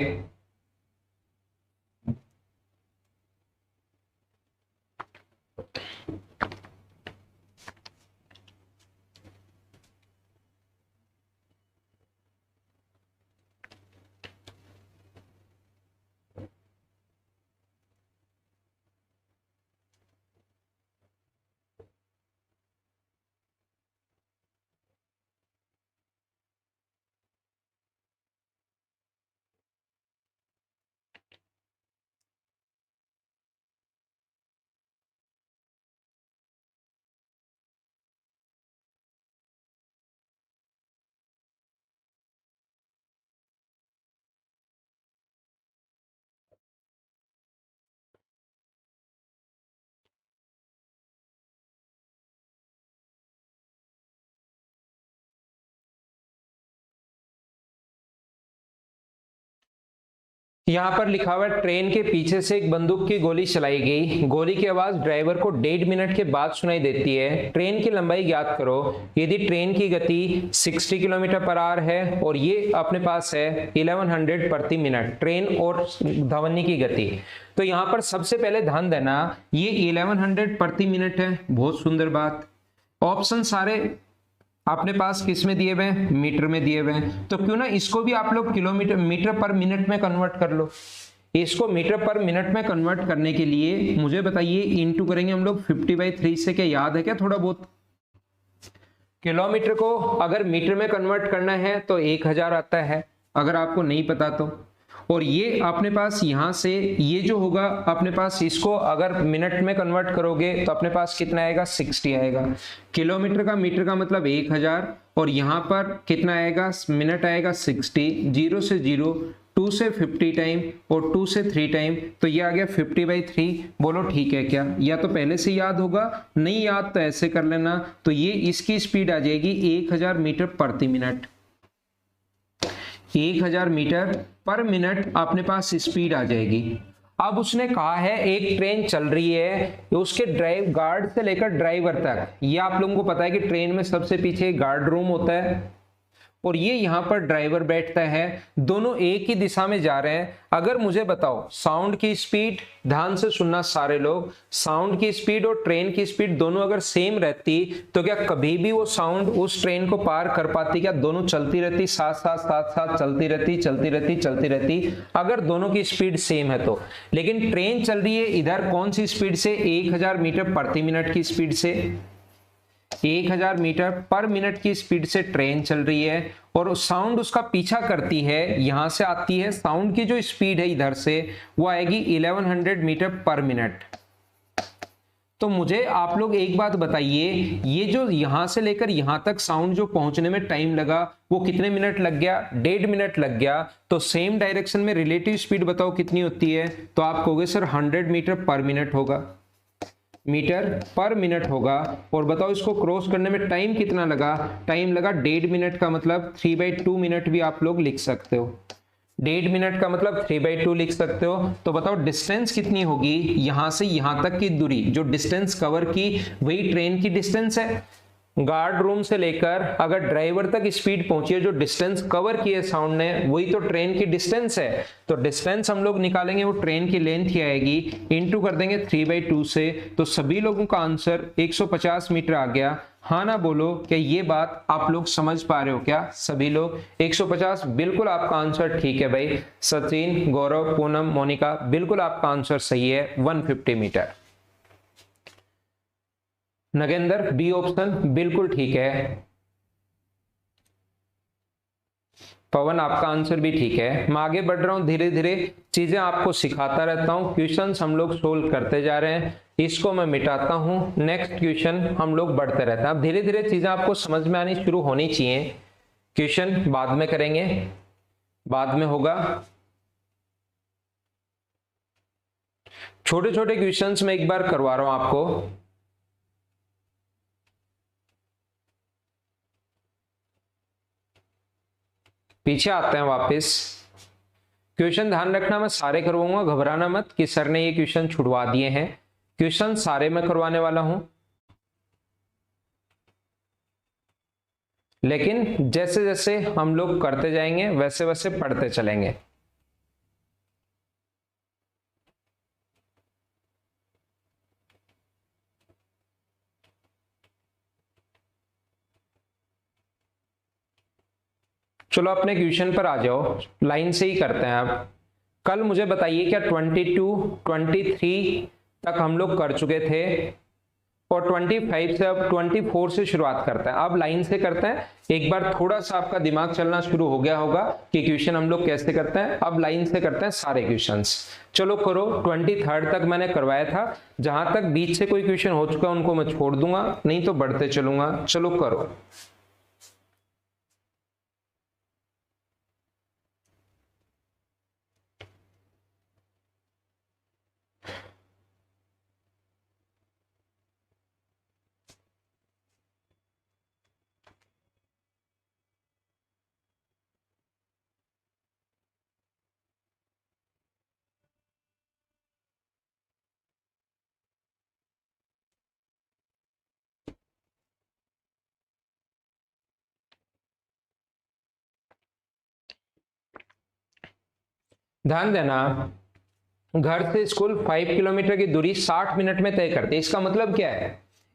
यहाँ पर लिखा हुआ है ट्रेन के पीछे से एक बंदूक की गोली चलाई गई, गोली की आवाज ड्राइवर को 1.5 मिनट के बाद सुनाई देती है। ट्रेन की लंबाई ज्ञात करो। यदि ट्रेन की गति 60 किलोमीटर पर आवर है और ये अपने पास है 1100 प्रति मिनट, ट्रेन और ध्वनि की गति। तो यहाँ पर सबसे पहले ध्यान देना ये 1100 प्रति मिनट है, बहुत सुंदर बात। ऑप्शन सारे अपने पास किस में दिए हुए हैं, मीटर में दिए हुए हैं। तो क्यों ना इसको भी आप लोग किलोमीटर मीटर पर मिनट में कन्वर्ट कर लो। इसको मीटर पर मिनट में कन्वर्ट करने के लिए मुझे बताइए इनटू करेंगे हम लोग 50/3 से। क्या याद है क्या थोड़ा बहुत? किलोमीटर को अगर मीटर में कन्वर्ट करना है तो 1000 आता है, अगर आपको नहीं पता तो। और ये अपने पास यहां से ये जो होगा अपने पास, इसको अगर मिनट में कन्वर्ट करोगे तो अपने पास कितना आएगा, 60 आएगा। किलोमीटर का मीटर का मतलब 1000 और यहाँ पर कितना आएगा, मिनट आएगा 60। 0 से 0, 2 से 50 टाइम और 2 से 3 टाइम, तो ये आ गया 50/3। बोलो ठीक है क्या? या तो पहले से याद होगा, नहीं याद तो ऐसे कर लेना। तो ये इसकी स्पीड आ जाएगी 1000 मीटर प्रति मिनट। 1000 मीटर पर मिनट अपने पास स्पीड आ जाएगी। अब उसने कहा है एक ट्रेन चल रही है, उसके ड्राइव गार्ड से लेकर ड्राइवर तक। ये आप लोगों को पता है कि ट्रेन में सबसे पीछे गार्ड रूम होता है और ये यहाँ पर ड्राइवर बैठता है। दोनों एक ही दिशा में जा रहे हैं। अगर मुझे बताओ साउंड की स्पीड, ध्यान से सुनना सारे लोग, साउंड की स्पीड और ट्रेन की स्पीड दोनों अगर सेम रहती तो क्या कभी भी वो साउंड उस ट्रेन को पार कर पाती? क्या दोनों चलती रहती, साथ साथ साथ साथ चलती रहती, चलती रहती, चलती रहती, अगर दोनों की स्पीड सेम है तो। लेकिन ट्रेन चल रही है इधर कौन सी स्पीड से? 1000 मीटर प्रति मिनट की स्पीड से। 1000 मीटर पर मिनट की स्पीड से ट्रेन चल रही है और साउंड उसका पीछा करती है, यहां से आती है। साउंड की जो स्पीड है इधर से वो आएगी 1100 मीटर पर मिनट। तो मुझे आप लोग एक बात बताइए, ये जो यहां से लेकर यहां तक साउंड जो पहुंचने में टाइम लगा वो कितने मिनट लग गया? 1.5 मिनट लग गया। तो सेम डायरेक्शन में रिलेटिव स्पीड बताओ कितनी होती है? तो आप कहोगे सर 100 मीटर पर मिनट होगा, मीटर पर मिनट होगा। और बताओ इसको क्रॉस करने में टाइम कितना लगा? टाइम लगा 1.5 मिनट का मतलब 3/2 मिनट भी आप लोग लिख सकते हो। 1.5 मिनट का मतलब 3/2 लिख सकते हो। तो बताओ डिस्टेंस कितनी होगी? यहां से यहां तक की दूरी जो डिस्टेंस कवर की वही ट्रेन की डिस्टेंस है। गार्ड रूम से लेकर अगर ड्राइवर तक स्पीड पहुंची है, जो डिस्टेंस कवर की है साउंड ने, वही तो ट्रेन की डिस्टेंस है। तो डिस्टेंस हम लोग निकालेंगे वो ट्रेन की लेंथ ही आएगी, इनटू कर देंगे 3/2 से। तो सभी लोगों का आंसर 150 मीटर आ गया। हाँ ना बोलो, क्या ये बात आप लोग समझ पा रहे हो क्या? सभी लोग 150 बिल्कुल आपका आंसर ठीक है भाई। सचिन, गौरव, पूनम, मोनिका, बिल्कुल आपका आंसर सही है, 150 मीटर। नगेंद्र, बी ऑप्शन बिल्कुल ठीक है। पवन, आपका आंसर भी ठीक है। मैं आगे बढ़ रहा हूं, धीरे धीरे चीजें आपको सिखाता रहता हूं। क्वेश्चंस हम लोग सोल्व करते जा रहे हैं, इसको मैं मिटाता हूं, नेक्स्ट क्वेश्चन हम लोग बढ़ते रहते हैं। अब धीरे धीरे चीजें आपको समझ में आनी शुरू होनी चाहिए। क्वेश्चन बाद में करेंगे, बाद में होगा। छोटे छोटे क्वेश्चंस में एक बार करवा रहा हूं आपको। पीछे आते हैं वापस। क्वेश्चन ध्यान रखना, मैं सारे करवाऊंगा, घबराना मत कि सर ने ये क्वेश्चन छुड़वा दिए हैं। क्वेश्चन सारे मैं करवाने वाला हूं, लेकिन जैसे जैसे हम लोग करते जाएंगे वैसे वैसे पढ़ते चलेंगे। चलो अपने क्वेश्चन पर आ जाओ, लाइन से ही करते हैं। अब कल मुझे बताइए क्या 22, 23 तक हम लोग कर चुके थे और 25 से अब 24 से शुरुआत करते हैं। अब लाइन से करते हैं। एक बार थोड़ा सा आपका दिमाग चलना शुरू हो गया होगा कि क्वेश्चन हम लोग कैसे करते हैं। अब लाइन से करते हैं सारे क्वेश्चंस। चलो करो। 23 तक मैंने करवाया था, जहां तक बीच से कोई क्वेश्चन हो चुका उनको मैं छोड़ दूंगा, नहीं तो बढ़ते चलूंगा। चलो करो। ध्यान देना, घर से स्कूल 5 किलोमीटर की दूरी 60 मिनट में तय करते हैं। इसका मतलब क्या है?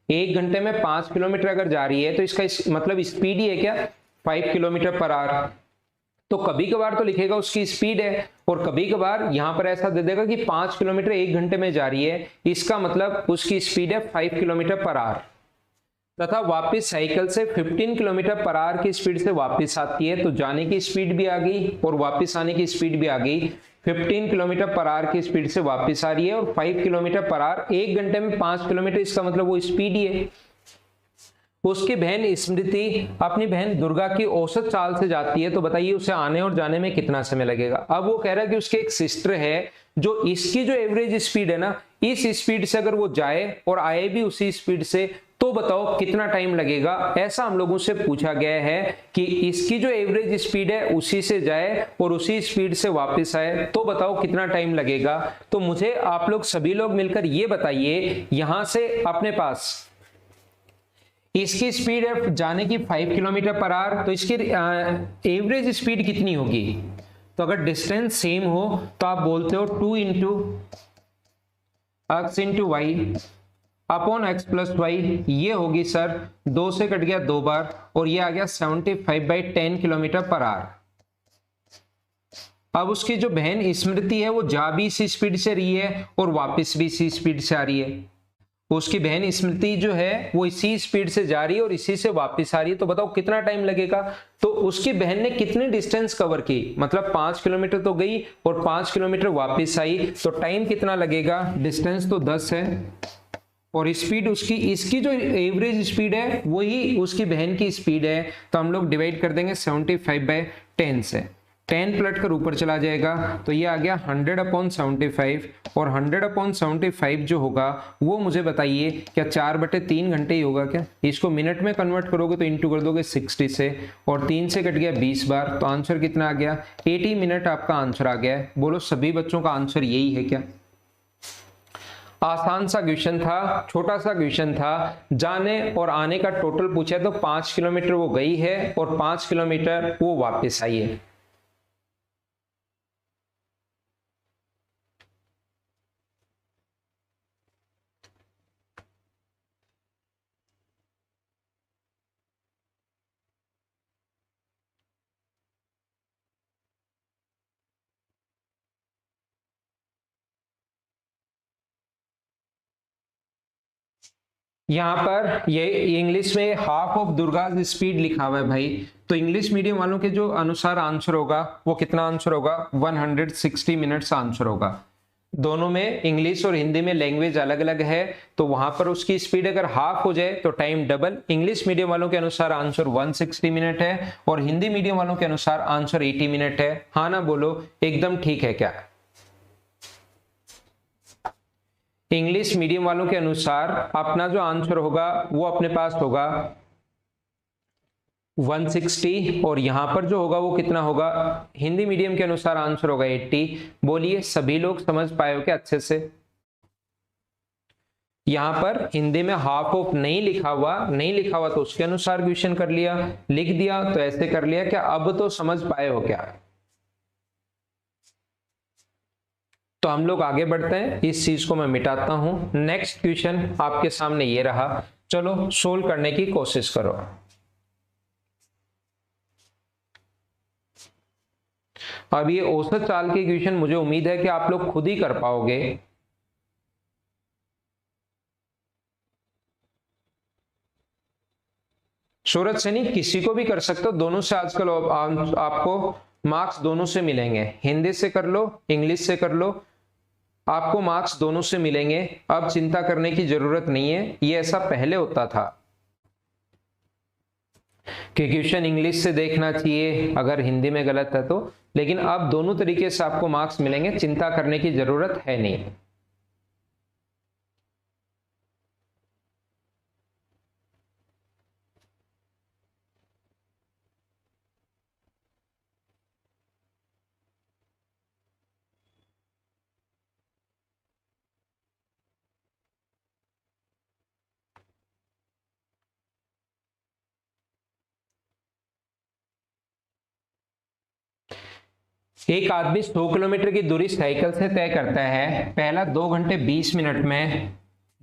1 घंटे में 5 किलोमीटर अगर जा रही है तो इसका मतलब स्पीड ही है क्या? 5 किलोमीटर पर आवर। तो कभी कभार तो लिखेगा उसकी स्पीड है, और कभी कभार यहां पर ऐसा दे देगा कि 5 किलोमीटर 1 घंटे में जा रही है, इसका मतलब उसकी स्पीड है 5 किलोमीटर पर आवर। तथा वापस साइकिल से 15 किलोमीटर पर आवर की स्पीड से वापस आती है, तो जाने की स्पीड भी आ गई और वापस आने की स्पीड भी आ गई। 15 किलोमीटर पर आवर की स्पीड से वापस आ रही है और 5 किलोमीटर पर आवर 1 घंटे में 5 किलोमीटर, इसका मतलब वो स्पीड ही है। उसकी बहन स्मृति अपनी बहन दुर्गा की औसत चाल से जाती है, तो बताइए उसे आने और जाने में कितना समय लगेगा। अब वो कह रहा है कि उसकी एक सिस्टर है जो इसकी जो एवरेज स्पीड है ना, इस स्पीड से अगर वो जाए और आए भी उसी स्पीड से, तो बताओ कितना टाइम लगेगा। ऐसा हम लोगों से पूछा गया है कि इसकी जो एवरेज स्पीड है उसी से जाए और उसी स्पीड से वापस आए, तो बताओ कितना टाइम लगेगा। तो मुझे आप लोग सभी लोग मिलकर ये बताइए, यहां से अपने पास इसकी स्पीड है जाने की 5 किलोमीटर पर आवर, तो इसकी एवरेज स्पीड कितनी होगी? तो अगर डिस्टेंस सेम हो तो आप बोलते हो 2 into x into y upon x plus y. ये होगी सर 2 से कट गया 2 बार और ये आ गया 75/10 किलोमीटर पर आवर। अब उसकी जो बहन स्मृति है वो जा भी इसी स्पीड से रही है और वापस भी इसी स्पीड से आ रही है। उसकी बहन स्मृति जो है वो इसी स्पीड से जा रही है और इसी से वापस आ रही है, तो बताओ कितना टाइम लगेगा। तो उसकी बहन ने कितनी डिस्टेंस कवर की, मतलब 5 किलोमीटर तो गई और 5 किलोमीटर वापस आई, तो टाइम कितना लगेगा? डिस्टेंस तो 10 है और स्पीड उसकी, इसकी जो एवरेज स्पीड है वही उसकी बहन की स्पीड है, तो हम लोग डिवाइड कर देंगे 75/10 से। 10 पलट कर ऊपर चला जाएगा, तो ये आ गया 100/75 और 100/75 जो होगा वो मुझे बताइए क्या 4/3 घंटे ही होगा क्या? इसको मिनट में कन्वर्ट करोगे तो इंटू कर दोगे 60 से और 3 से कट गया 20 बार, तो आंसर कितना आ गया? 80 मिनट आपका आंसर आ गया है। बोलो सभी बच्चों का आंसर यही है क्या? आसान सा क्वेश्चन था, छोटा सा क्वेश्चन था। जाने और आने का टोटल पूछा तो 5 किलोमीटर वो गई है और 5 किलोमीटर वो वापस आई है। यहाँ पर ये इंग्लिश में हाफ ऑफ दुर्गाज स्पीड लिखा हुआ है भाई, तो इंग्लिश मीडियम वालों के जो अनुसार आंसर होगा वो कितना आंसर होगा? 160 मिनट्स आंसर होगा। दोनों में इंग्लिश और हिंदी में लैंग्वेज अलग अलग है, तो वहां पर उसकी स्पीड अगर हाफ हो जाए तो टाइम डबल। इंग्लिश मीडियम वालों के अनुसार आंसर 160 मिनट है और हिंदी मीडियम वालों के अनुसार आंसर 80 मिनट है। हाँ ना बोलो, एकदम ठीक है क्या? इंग्लिश मीडियम वालों के अनुसार अपना जो आंसर होगा वो अपने पास होगा 160 और यहां पर जो होगा वो कितना होगा? हिंदी मीडियम के अनुसार आंसर होगा 80। बोलिए सभी लोग समझ पाए हो क्या अच्छे से? यहाँ पर हिंदी में हाफ ऑफ नहीं लिखा हुआ तो उसके अनुसार क्वेश्चन कर लिया, लिख दिया तो ऐसे कर लिया। क्या अब तो समझ पाए हो क्या? तो हम लोग आगे बढ़ते हैं, इस चीज को मैं मिटाता हूं। नेक्स्ट क्वेश्चन आपके सामने ये रहा, चलो सोल्व करने की कोशिश करो। अब ये औसत चाल के क्वेश्चन मुझे उम्मीद है कि आप लोग खुद ही कर पाओगे। सूरज से नहीं, किसी को भी कर सकते हो, दोनों से आजकल आपको मार्क्स दोनों से मिलेंगे। हिंदी से कर लो, इंग्लिश से कर लो, आपको मार्क्स दोनों से मिलेंगे। अब चिंता करने की जरूरत नहीं है, ये ऐसा पहले होता था कि क्वेश्चन इंग्लिश से देखना चाहिए अगर हिंदी में गलत है तो, लेकिन अब दोनों तरीके से आपको मार्क्स मिलेंगे, चिंता करने की जरूरत है नहीं। एक आदमी 100 किलोमीटर की दूरी साइकिल से तय करता है। पहला 2 घंटे 20 मिनट में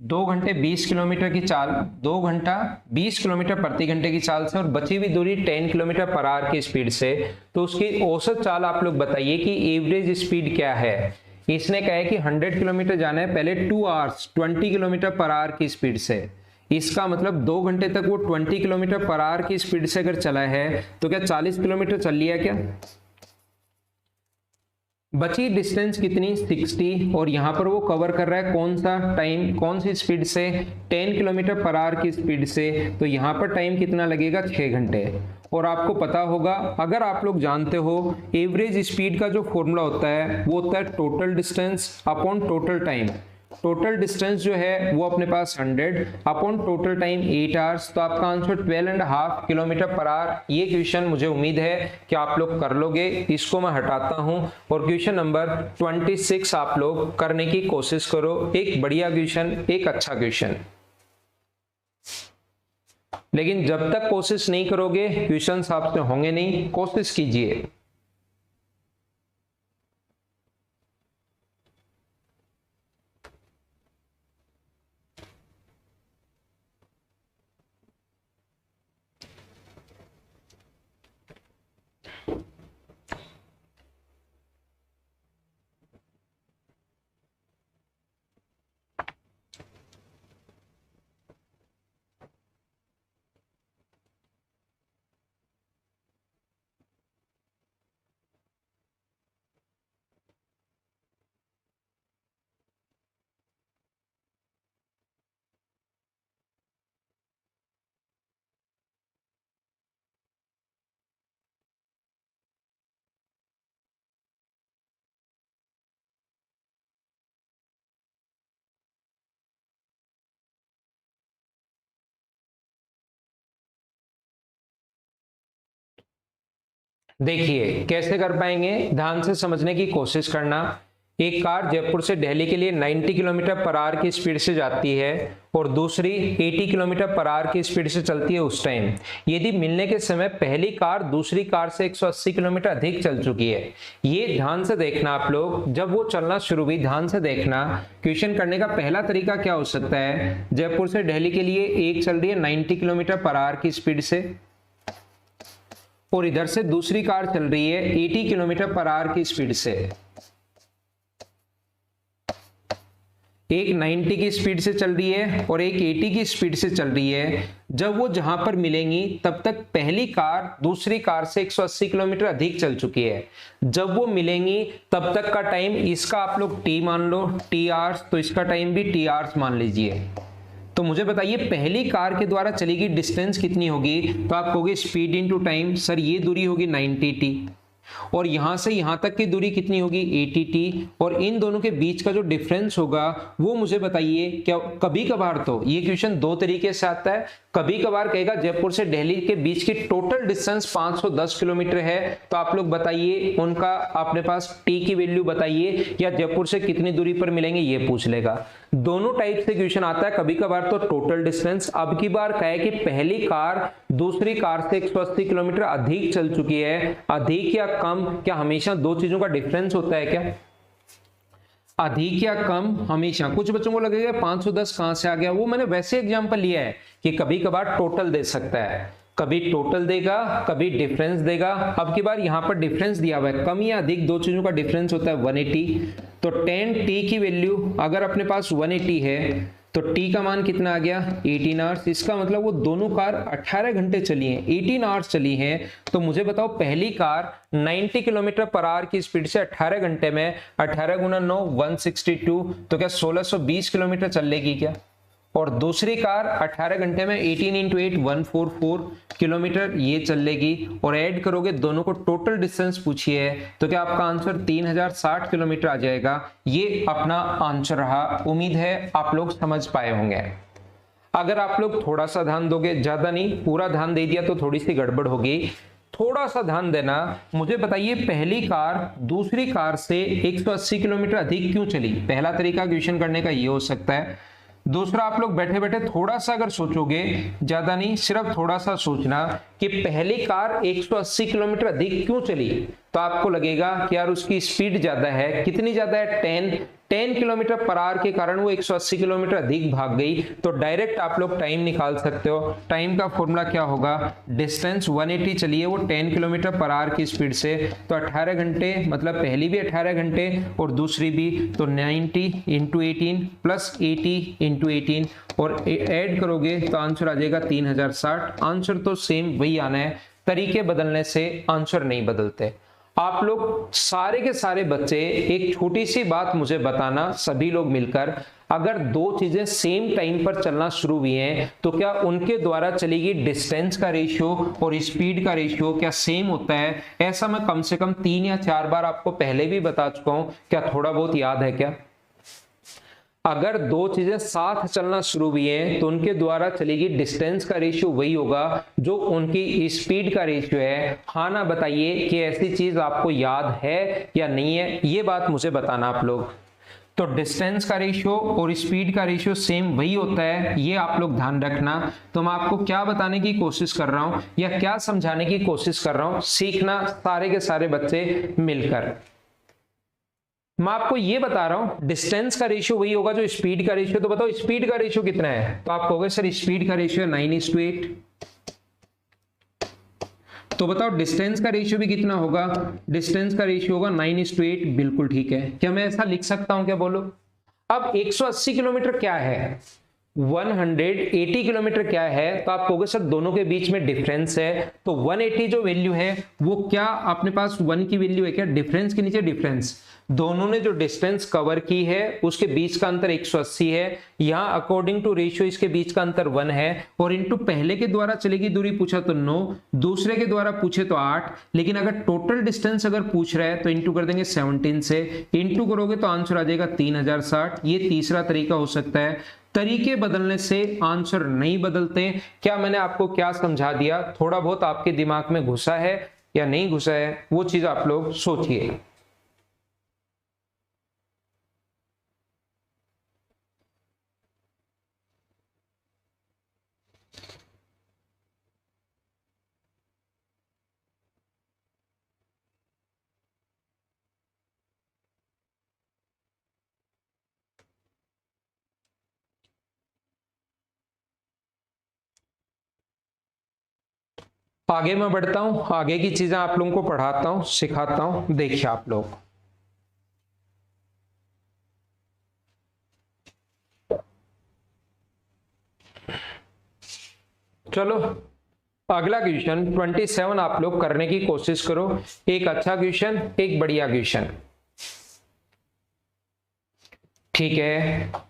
2 घंटे 20 किलोमीटर की चाल, 2 घंटा 20 किलोमीटर प्रति घंटे की चाल से और बची हुई दूरी 10 किलोमीटर पर आवर की स्पीड से, तो उसकी औसत चाल आप लोग बताइए कि एवरेज स्पीड क्या है। इसने कहा है कि 100 किलोमीटर जाना है पहले 2 आवर्स 20 किलोमीटर पर आवर की स्पीड से। इसका मतलब 2 घंटे तक वो 20 किलोमीटर पर आवर की स्पीड से अगर चला है तो क्या 40 किलोमीटर चल लिया क्या? बची डिस्टेंस कितनी? 60। और यहां पर वो कवर कर रहा है कौन सा टाइम, कौन सी स्पीड से? 10 किलोमीटर पर आवर की स्पीड से। तो यहां पर टाइम कितना लगेगा? 6 घंटे। और आपको पता होगा, अगर आप लोग जानते हो, एवरेज स्पीड का जो फॉर्मूला होता है वो होता है total distance upon total time. Total distance जो है वो अपने पास 100 अपॉन टोटल टाइम 8 आवर्स, तो आपका आंसर 12.5 किलोमीटर पर आवर। ये क्वेश्चन मुझे उम्मीद है कि आप लोग कर लोगे। इसको मैं हटाता हूं और क्वेश्चन नंबर 26 आप लोग करने की कोशिश करो। एक बढ़िया क्वेश्चन, एक अच्छा क्वेश्चन, लेकिन जब तक कोशिश नहीं करोगे क्वेश्चन आपसे होंगे नहीं। कोशिश कीजिए। देखिए कैसे कर पाएंगे, ध्यान से समझने की कोशिश करना। एक कार जयपुर से दिल्ली के लिए 90 किलोमीटर पर आवर की स्पीड से जाती है और दूसरी 80 किलोमीटर पर आवर की स्पीड से चलती है। उस टाइम यदि मिलने के समय पहली कार दूसरी कार से 180 किलोमीटर अधिक चल चुकी है, ये ध्यान से देखना आप लोग। जब वो चलना शुरू हुई, ध्यान से देखना। क्वेश्चन करने का पहला तरीका क्या हो सकता है? जयपुर से दिल्ली के लिए एक चल रही है 90 किलोमीटर पर आवर की स्पीड से और इधर से दूसरी कार चल रही है 80 किलोमीटर पर आवर की स्पीड से। एक 90 की स्पीड से चल रही है और एक 80 की स्पीड से चल रही है। जब वो जहां पर मिलेंगी तब तक पहली कार दूसरी कार से 180 किलोमीटर अधिक चल चुकी है। जब वो मिलेंगी तब तक का टाइम, इसका आप लोग टी मान लो, टी आवर्स, तो इसका टाइम भी टी आवर्स मान लीजिए। तो मुझे बताइए पहली कार के द्वारा चली गई डिस्टेंस कितनी होगी? तो आप कहोगे स्पीड इनटू टाइम। सर ये दूरी होगी 90 टी। और यहां से यहां तक की दूरी कितनी होगी 80t, और इन दोनों के बीच का जो डिफरेंस होगा वो मुझे बताइए। क्या कभी कभार तो ये क्वेश्चन दो तरीके से आता है, कभी कभार कहेगा जयपुर से दिल्ली के बीच की टोटल डिस्टेंस 510 किलोमीटर है, तो आप लोग बताइए उनका अपने पास टी की वैल्यू बताइए, या जयपुर से कितनी दूरी पर मिलेंगे ये पूछ लेगा। दोनों टाइप से क्वेश्चन आता है, कभी कभार तो टोटल डिस्टेंस। अब की बार कहे कि पहली कार दूसरी कार से 180 किलोमीटर अधिक चल चुकी है, अधिक या कम, क्या हमेशा दो चीजों का डिफरेंस होता है क्या? अधिक या कम हमेशा। कुछ बच्चों को लगेगा 510 कहां से आ गया, वो मैंने वैसे एग्जांपल लिया है कि कभी कभार टोटल दे सकता है, कभी टोटल देगा कभी डिफरेंस देगा। अब की बार यहां पर डिफरेंस दिया हुआ है, कम या अधिक दो चीजों का डिफरेंस होता है 180। तो 10t की वैल्यू अगर अपने पास 180 है तो t का मान कितना आ गया 18 आवर्स। इसका मतलब वो दोनों कार 18 घंटे चली हैं, 18 आवर्स चली हैं। तो मुझे बताओ पहली कार 90 किलोमीटर पर आवर की स्पीड से 18 घंटे में 18 गुना 9 162, तो क्या 1620 किलोमीटर चल लेगी क्या? और दूसरी कार 18 घंटे में 18 इंटू 8 144 किलोमीटर ये चल लेगी। और ऐड करोगे दोनों को, टोटल डिस्टेंस पूछी है, तो क्या आपका आंसर 3060 किलोमीटर आ जाएगा। ये अपना आंसर रहा। उम्मीद है आप लोग समझ पाए होंगे। अगर आप लोग थोड़ा सा ध्यान दोगे, ज्यादा नहीं पूरा ध्यान दे दिया तो थोड़ी सी गड़बड़ होगी, थोड़ा सा ध्यान देना। मुझे बताइए पहली कार दूसरी कार से 180 किलोमीटर अधिक क्यों चली? पहला तरीका क्वेश्चन करने का ये हो सकता है। दूसरा, आप लोग बैठे बैठे थोड़ा सा अगर सोचोगे, ज्यादा नहीं सिर्फ थोड़ा सा सोचना कि पहली कार 180 किलोमीटर अधिक क्यों चली, तो आपको लगेगा कि यार उसकी स्पीड ज्यादा है। कितनी ज्यादा है 10 किलोमीटर पर आवर के कारण वो 180 किलोमीटर अधिक भाग गई। तो डायरेक्ट आप लोग टाइम निकाल सकते हो। टाइम का फॉर्मूला क्या होगा, डिस्टेंस 180 चलिए वो 10 किलोमीटर पर आवर की स्पीड से, तो 18 घंटे मतलब पहली भी 18 घंटे और दूसरी भी, तो 90 इंटू 18 प्लस 80 इंटू 18 और ऐड करोगे तो आंसर आ जाएगा 3060। आंसर तो सेम वही आना है, तरीके बदलने से आंसर नहीं बदलते। आप लोग सारे के सारे बच्चे एक छोटी सी बात मुझे बताना, सभी लोग मिलकर, अगर दो चीजें सेम टाइम पर चलना शुरू हुई हैं तो क्या उनके द्वारा चलेगी डिस्टेंस का रेशियो और स्पीड का रेशियो क्या सेम होता है? ऐसा मैं कम से कम 3 या 4 बार आपको पहले भी बता चुका हूं, क्या थोड़ा बहुत याद है क्या? अगर दो चीजें साथ चलना शुरू हुई हैं तो उनके द्वारा चलेगी डिस्टेंस का रेशियो वही होगा जो उनकी स्पीड का रेशियो है। हाँ ना बताइए कि ऐसी चीज आपको याद है या नहीं है, ये बात मुझे बताना आप लोग। तो डिस्टेंस का रेशियो और स्पीड का रेशियो सेम वही होता है, ये आप लोग ध्यान रखना। तो मैं आपको क्या बताने की कोशिश कर रहा हूं या क्या समझाने की कोशिश कर रहा हूं, सीखना सारे के सारे बच्चे मिलकर। मैं आपको ये बता रहा हूं डिस्टेंस का रेशियो वही होगा जो स्पीड का रेशियो। तो बताओ स्पीड का रेशियो कितना है, तो आप कहोगे सर स्पीड का रेशियो 9:8। तो बताओ डिस्टेंस का रेशियो भी कितना होगा, डिस्टेंस का रेशियो होगा 9:8। बिल्कुल ठीक है, क्या मैं ऐसा लिख सकता हूं क्या, बोलो। अब 180 किलोमीटर क्या है, 180 किलोमीटर क्या है, तो आप कहोगे सर दोनों के बीच में डिफरेंस है। तो 180 जो वैल्यू है वो क्या अपने पास 1 की वैल्यू है क्या, डिफरेंस के नीचे डिफरेंस, दोनों ने जो डिस्टेंस कवर की है उसके बीच का अंतर 180 है। यहां अकॉर्डिंग टू रेशियो इसके बीच का अंतर 1 है, और इनटू पहले के द्वारा चलेगी दूरी पूछा तो 9, दूसरे के द्वारा पूछे तो 8, लेकिन अगर टोटल डिस्टेंस अगर पूछ रहा है तो इंटू कर देंगे 17 से, इंटू करोगे तो आंसर आ जाएगा 3060। ये तीसरा तरीका हो सकता है। तरीके बदलने से आंसर नहीं बदलते। क्या मैंने आपको क्या समझा दिया, थोड़ा बहुत आपके दिमाग में घुसा है या नहीं घुसा है, वो चीज आप लोग सोचिए। आगे मैं बढ़ता हूं, आगे की चीजें आप लोगों को पढ़ाता हूं सिखाता हूं, देखिए आप लोग। चलो अगला क्वेश्चन 27 आप लोग करने की कोशिश करो। एक अच्छा क्वेश्चन, एक बढ़िया क्वेश्चन, ठीक है।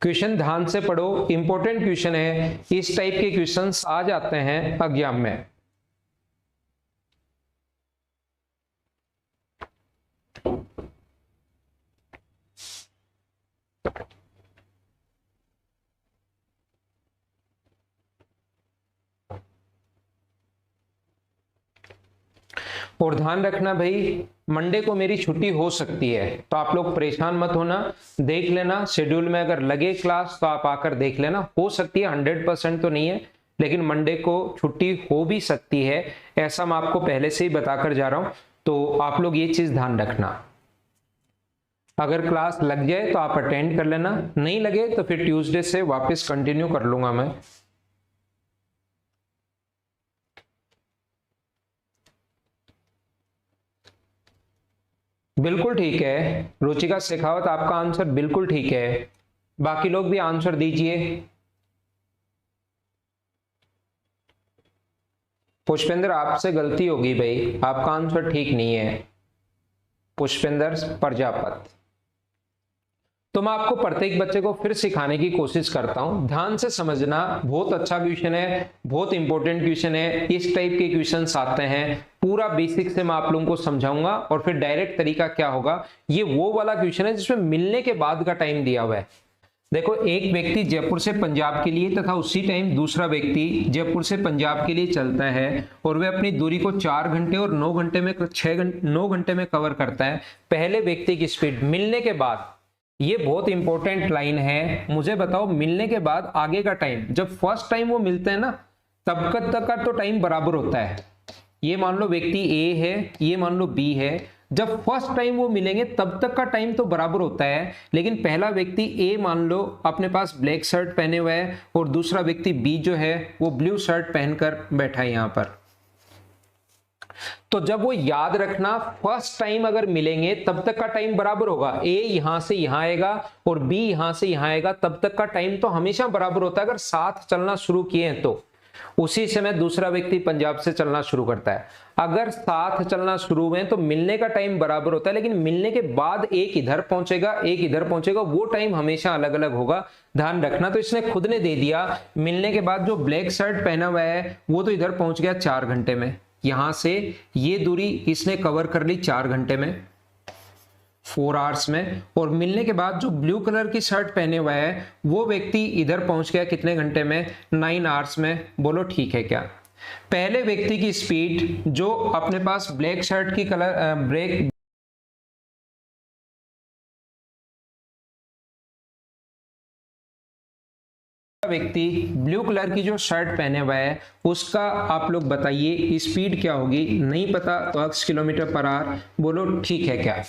क्वेश्चन ध्यान से पढ़ो, इंपॉर्टेंट क्वेश्चन है, इस टाइप के क्वेश्चंस आ जाते हैं एग्जाम में। और ध्यान रखना भाई, मंडे को मेरी छुट्टी हो सकती है, तो आप लोग परेशान मत होना, देख लेना शेड्यूल में अगर लगे क्लास तो आप आकर देख लेना। हो सकती है, 100% तो नहीं है, लेकिन मंडे को छुट्टी हो भी सकती है, ऐसा मैं आपको पहले से ही बताकर जा रहा हूं। तो आप लोग ये चीज ध्यान रखना, अगर क्लास लग जाए तो आप अटेंड कर लेना, नहीं लगे तो फिर ट्यूसडे से वापस कंटिन्यू कर लूंगा मैं। बिल्कुल ठीक है रुचिका शेखावत, आपका आंसर बिल्कुल ठीक है। बाकी लोग भी आंसर दीजिए। पुष्पेंद्र आपसे गलती होगी भाई, आपका आंसर ठीक नहीं है, पुष्पेंद्र प्रजापत। तो मैं आपको प्रत्येक बच्चे को फिर सिखाने की कोशिश करता हूं, ध्यान से समझना, बहुत अच्छा क्वेश्चन है, बहुत इंपॉर्टेंट क्वेश्चन है। इस टाइप के क्वेश्चंस आते हैं, पूरा बेसिक से मैं आप लोगों को समझाऊंगा। और फिर डायरेक्ट तरीका क्या होगा, ये वो वाला क्वेश्चन है जिसमें मिलने के बाद का टाइम दिया हुआ है। देखो, एक व्यक्ति जयपुर से पंजाब के लिए तथा उसी टाइम दूसरा व्यक्ति जयपुर से पंजाब के लिए चलता है और वह अपनी दूरी को 4 घंटे और 9 घंटे में 9 घंटे में कवर करता है। पहले व्यक्ति की स्पीड मिलने के बाद, ये बहुत इंपॉर्टेंट लाइन है, मुझे बताओ मिलने के बाद आगे का टाइम, जब फर्स्ट टाइम वो मिलते हैं ना तब तक का तो टाइम बराबर होता है। ये मान लो व्यक्ति ए है, ये मान लो बी है, जब फर्स्ट टाइम वो मिलेंगे तब तक का टाइम तो बराबर होता है। लेकिन पहला व्यक्ति ए मान लो अपने पास ब्लैक शर्ट पहने हुए है और दूसरा व्यक्ति बी जो है वो ब्लू शर्ट पहनकर बैठा है यहां पर। तो जब वो याद रखना, फर्स्ट टाइम अगर मिलेंगे तब तक का टाइम बराबर होगा। ए यहां से यहां आएगा और बी यहां से यहां आएगा, तब तक का टाइम तो हमेशा बराबर होता है। अगर साथ चलना शुरू किए हैं तो उसी समय दूसरा व्यक्ति पंजाब से चलना शुरू करता है। अगर साथ चलना शुरू हुए तो मिलने का टाइम बराबर होता है, लेकिन मिलने के बाद एक इधर पहुंचेगा एक इधर पहुंचेगा, वो टाइम हमेशा अलग अलग होगा, ध्यान रखना। तो इसने खुद ने दे दिया, मिलने के बाद जो ब्लैक शर्ट पहना हुआ है वो तो इधर पहुंच गया 4 घंटे में, यहां से ये दूरी इसने कवर कर ली 4 घंटे में, 4 आवर्स में। और मिलने के बाद जो ब्लू कलर की शर्ट पहने हुआ है वो व्यक्ति इधर पहुंच गया कितने घंटे में, 9 आवर्स में। बोलो ठीक है क्या? पहले व्यक्ति की स्पीड जो अपने पास ब्लैक शर्ट की कलर ब्रेक व्यक्ति ब्लू कलर की जो शर्ट पहने हुआ है उसका आप लोग बताइए स्पीड क्या होगी, नहीं पता तो x किलोमीटर पर आवर। बोलो ठीक है क्या?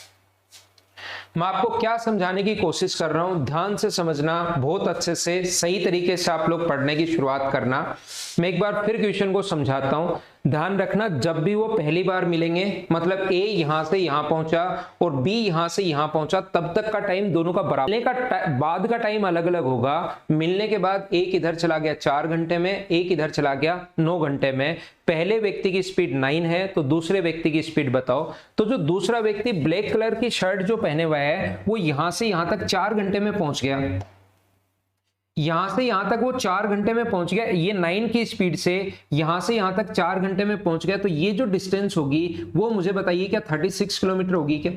मैं आपको क्या समझाने की कोशिश कर रहा हूं, ध्यान से समझना, बहुत अच्छे से सही तरीके से आप लोग पढ़ने की शुरुआत करना। मैं एक बार फिर क्वेश्चन को समझाता हूं, ध्यान रखना। जब भी वो पहली बार मिलेंगे, मतलब ए यहां से यहां पहुंचा और बी यहां से यहां पहुंचा, तब तक का टाइम दोनों का बराबर, मिलने का बाद का टाइम अलग अलग होगा। मिलने के बाद एक इधर चला गया 4 घंटे में, एक इधर चला गया 9 घंटे में। पहले व्यक्ति की स्पीड 9 है तो दूसरे व्यक्ति की स्पीड बताओ। तो जो दूसरा व्यक्ति ब्लैक कलर की शर्ट जो पहने हुआ है वो यहां से यहां तक 4 घंटे में पहुंच गया, यहां से यहां तक वो 4 घंटे में पहुंच गया। ये 9 की स्पीड से यहां से यहां तक 4 घंटे में पहुंच गया। तो ये जो डिस्टेंस होगी वो मुझे बताइए क्या 36 किलोमीटर होगी क्या?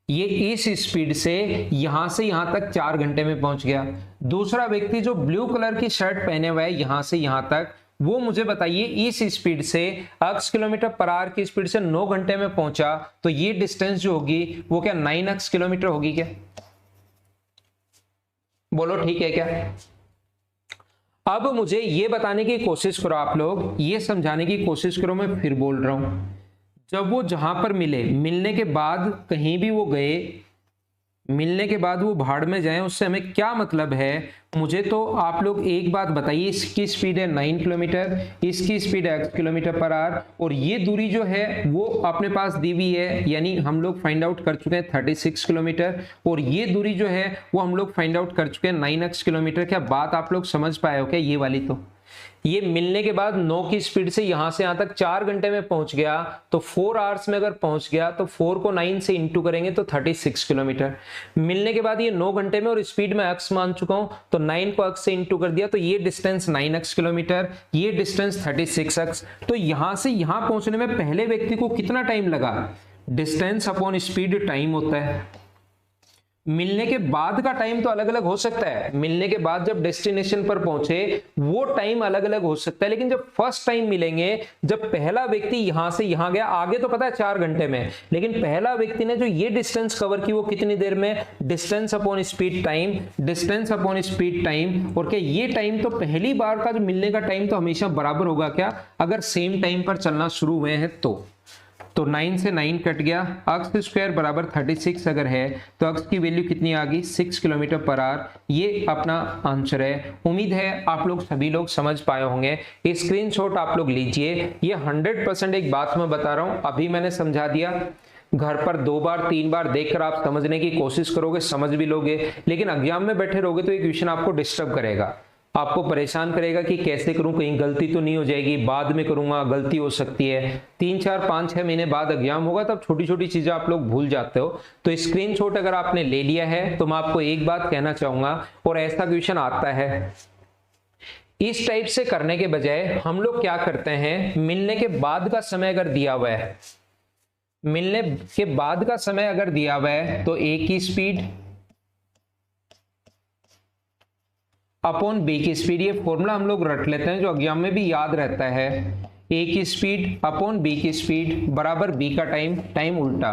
ये इस स्पीड से यहां तक 4 घंटे में पहुंच गया। दूसरा व्यक्ति जो ब्लू कलर की शर्ट पहने हुआ है यहां से यहां तक, वो मुझे बताइए इस स्पीड से x किलोमीटर पर आवर की स्पीड से 9 घंटे में पहुंचा। तो ये डिस्टेंस जो होगी वो क्या 9x किलोमीटर होगी क्या? बोलो ठीक है क्या? अब मुझे ये बताने की कोशिश करो आप लोग, ये समझाने की कोशिश करो, मैं फिर बोल रहा हूं, जब वो जहां पर मिले, मिलने के बाद कहीं भी वो गए, मिलने के बाद वो भाड़ में जाएं, उससे हमें क्या मतलब है? मुझे तो आप लोग एक बात बताइए, इसकी स्पीड है 9 किलोमीटर, इसकी स्पीड है x किलोमीटर पर आवर, और ये दूरी जो है वो अपने पास दी हुई है, यानी हम लोग फाइंड आउट कर चुके हैं 36 किलोमीटर, और ये दूरी जो है वो हम लोग फाइंड आउट कर चुके हैं 9x किलोमीटर। क्या बात आप लोग समझ पाए हो क्या? ये वाली तो ये मिलने के बाद 9 की स्पीड से यहां से यहां तक 4 घंटे में पहुंच गया, तो 4 आवर्स में अगर पहुंच गया तो 4 को 9 से इंटू करेंगे तो 36 किलोमीटर। मिलने के बाद ये 9 घंटे में और स्पीड में x मान चुका हूं, तो 9 को x से इंटू कर दिया, तो ये डिस्टेंस 9x किलोमीटर, ये डिस्टेंस 36x। तो यहां से यहां पहुंचने में पहले व्यक्ति को कितना टाइम लगा? डिस्टेंस अपॉन स्पीड टाइम होता है। मिलने के बाद का टाइम तो अलग अलग हो सकता है, मिलने के बाद जब डेस्टिनेशन पर पहुंचे वो टाइम अलग अलग हो सकता है, लेकिन जब फर्स्ट टाइम मिलेंगे, जब पहला व्यक्ति यहां से यहां गया, आगे तो पता है 4 घंटे में, लेकिन पहला व्यक्ति ने जो ये डिस्टेंस कवर की वो कितनी देर में? Distance upon speed time, distance upon speed time. और क्या ये टाइम तो पहली बार का जो मिलने का टाइम तो हमेशा बराबर होगा क्या, अगर सेम टाइम पर चलना शुरू हुए हैं तो 9 से 9 कट गया, x स्क्वायर बराबर 36 अगर है तो x की वैल्यू कितनी आ गई? 6 किलोमीटर पर आवर। ये अपना आंसर है। उम्मीद है आप लोग सभी लोग समझ पाए होंगे। स्क्रीनशॉट आप लोग लीजिए। ये 100% एक बात मैं बता रहा हूं, अभी मैंने समझा दिया, घर पर 2 बार 3 बार देखकर आप समझने की कोशिश करोगे, समझ भी लोगे, लेकिन एग्जाम में बैठे रहोगे तो ये क्वेश्चन आपको डिस्टर्ब करेगा, आपको परेशान करेगा कि कैसे करूं, कहीं गलती तो नहीं हो जाएगी, बाद में करूंगा, गलती हो सकती है। 3 4 5 6 महीने बाद एग्जाम होगा, तब छोटी छोटी चीजें आप लोग भूल जाते हो। तो स्क्रीनशॉट अगर आपने ले लिया है तो मैं आपको एक बात कहना चाहूंगा, और ऐसा क्वेश्चन आता है, इस टाइप से करने के बजाय हम लोग क्या करते हैं, मिलने के बाद का समय अगर दिया हुआ है, मिलने के बाद का समय अगर दिया हुआ है तो a की स्पीड अपॉन b की स्पीड, ये फॉर्मूला हम लोग रट लेते हैं जो एग्जाम में भी याद रहता है। a की स्पीड अपॉन b की स्पीड बराबर b का टाइम, टाइम उल्टा,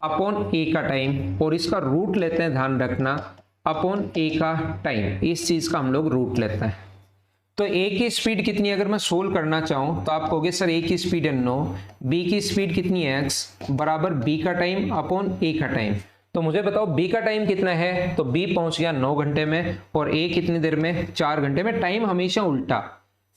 अपॉन a का टाइम, और इसका रूट लेते हैं, ध्यान रखना, अपॉन a का टाइम, इस चीज का हम लोग रूट लेते हैं। तो a की स्पीड कितनी, अगर मैं सोल्व करना चाहूं तो आप कहोगे सर a की स्पीड है 9, b की स्पीड कितनी है x, बराबर b का टाइम अपॉन a का टाइम। तो मुझे बताओ b का टाइम कितना है, तो b पहुंच गया 9 घंटे में, और a कितनी देर में? 4 घंटे में। टाइम हमेशा उल्टा,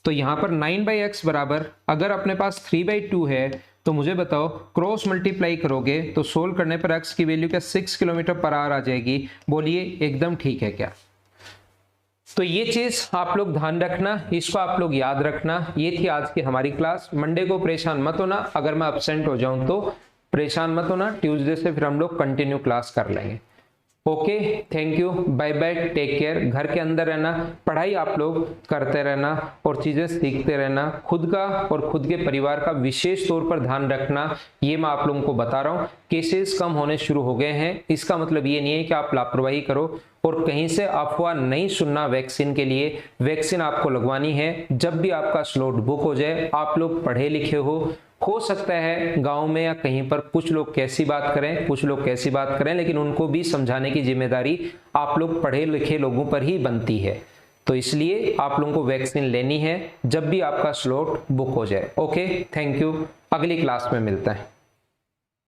तो यहां पर 9/x बराबर, अगर अपने पास 3/2 है तो मुझे बताओ क्रॉस मल्टीप्लाई करोगे तो सोल्व करने पर x की वैल्यू क्या 6 किलोमीटर पर आवर आ जाएगी। बोलिए एकदम ठीक है क्या? तो ये चीज आप लोग ध्यान रखना, इसको आप लोग याद रखना। ये थी आज की हमारी क्लास। मंडे को परेशान मत होना, अगर मैं अब्सेंट हो जाऊं तो परेशान मत होना, ट्यूसडे से फिर हम लोग कंटिन्यू क्लास कर लेंगे। Okay, thank you, bye bye, take care. घर के अंदर रहना, पढ़ाई आप लोग करते रहना और चीजें सीखते रहना। खुद का और खुद के परिवार का विशेष तौर पर ध्यान रखना, ये मैं आप लोगों को बता रहा हूँ। केसेस कम होने शुरू हो गए हैं, इसका मतलब ये नहीं है कि आप लापरवाही करो, और कहीं से अफवाह नहीं सुनना वैक्सीन के लिए। वैक्सीन आपको लगवानी है, जब भी आपका स्लॉट बुक हो जाए। आप लोग पढ़े लिखे हो सकता है गांव में या कहीं पर कुछ लोग कैसी बात करें, कुछ लोग कैसी बात करें, लेकिन उनको भी समझाने की जिम्मेदारी आप लोग पढ़े लिखे लोगों पर ही बनती है। तो इसलिए आप लोगों को वैक्सीन लेनी है जब भी आपका स्लॉट बुक हो जाए। ओके, थैंक यू, अगली क्लास में मिलते हैं।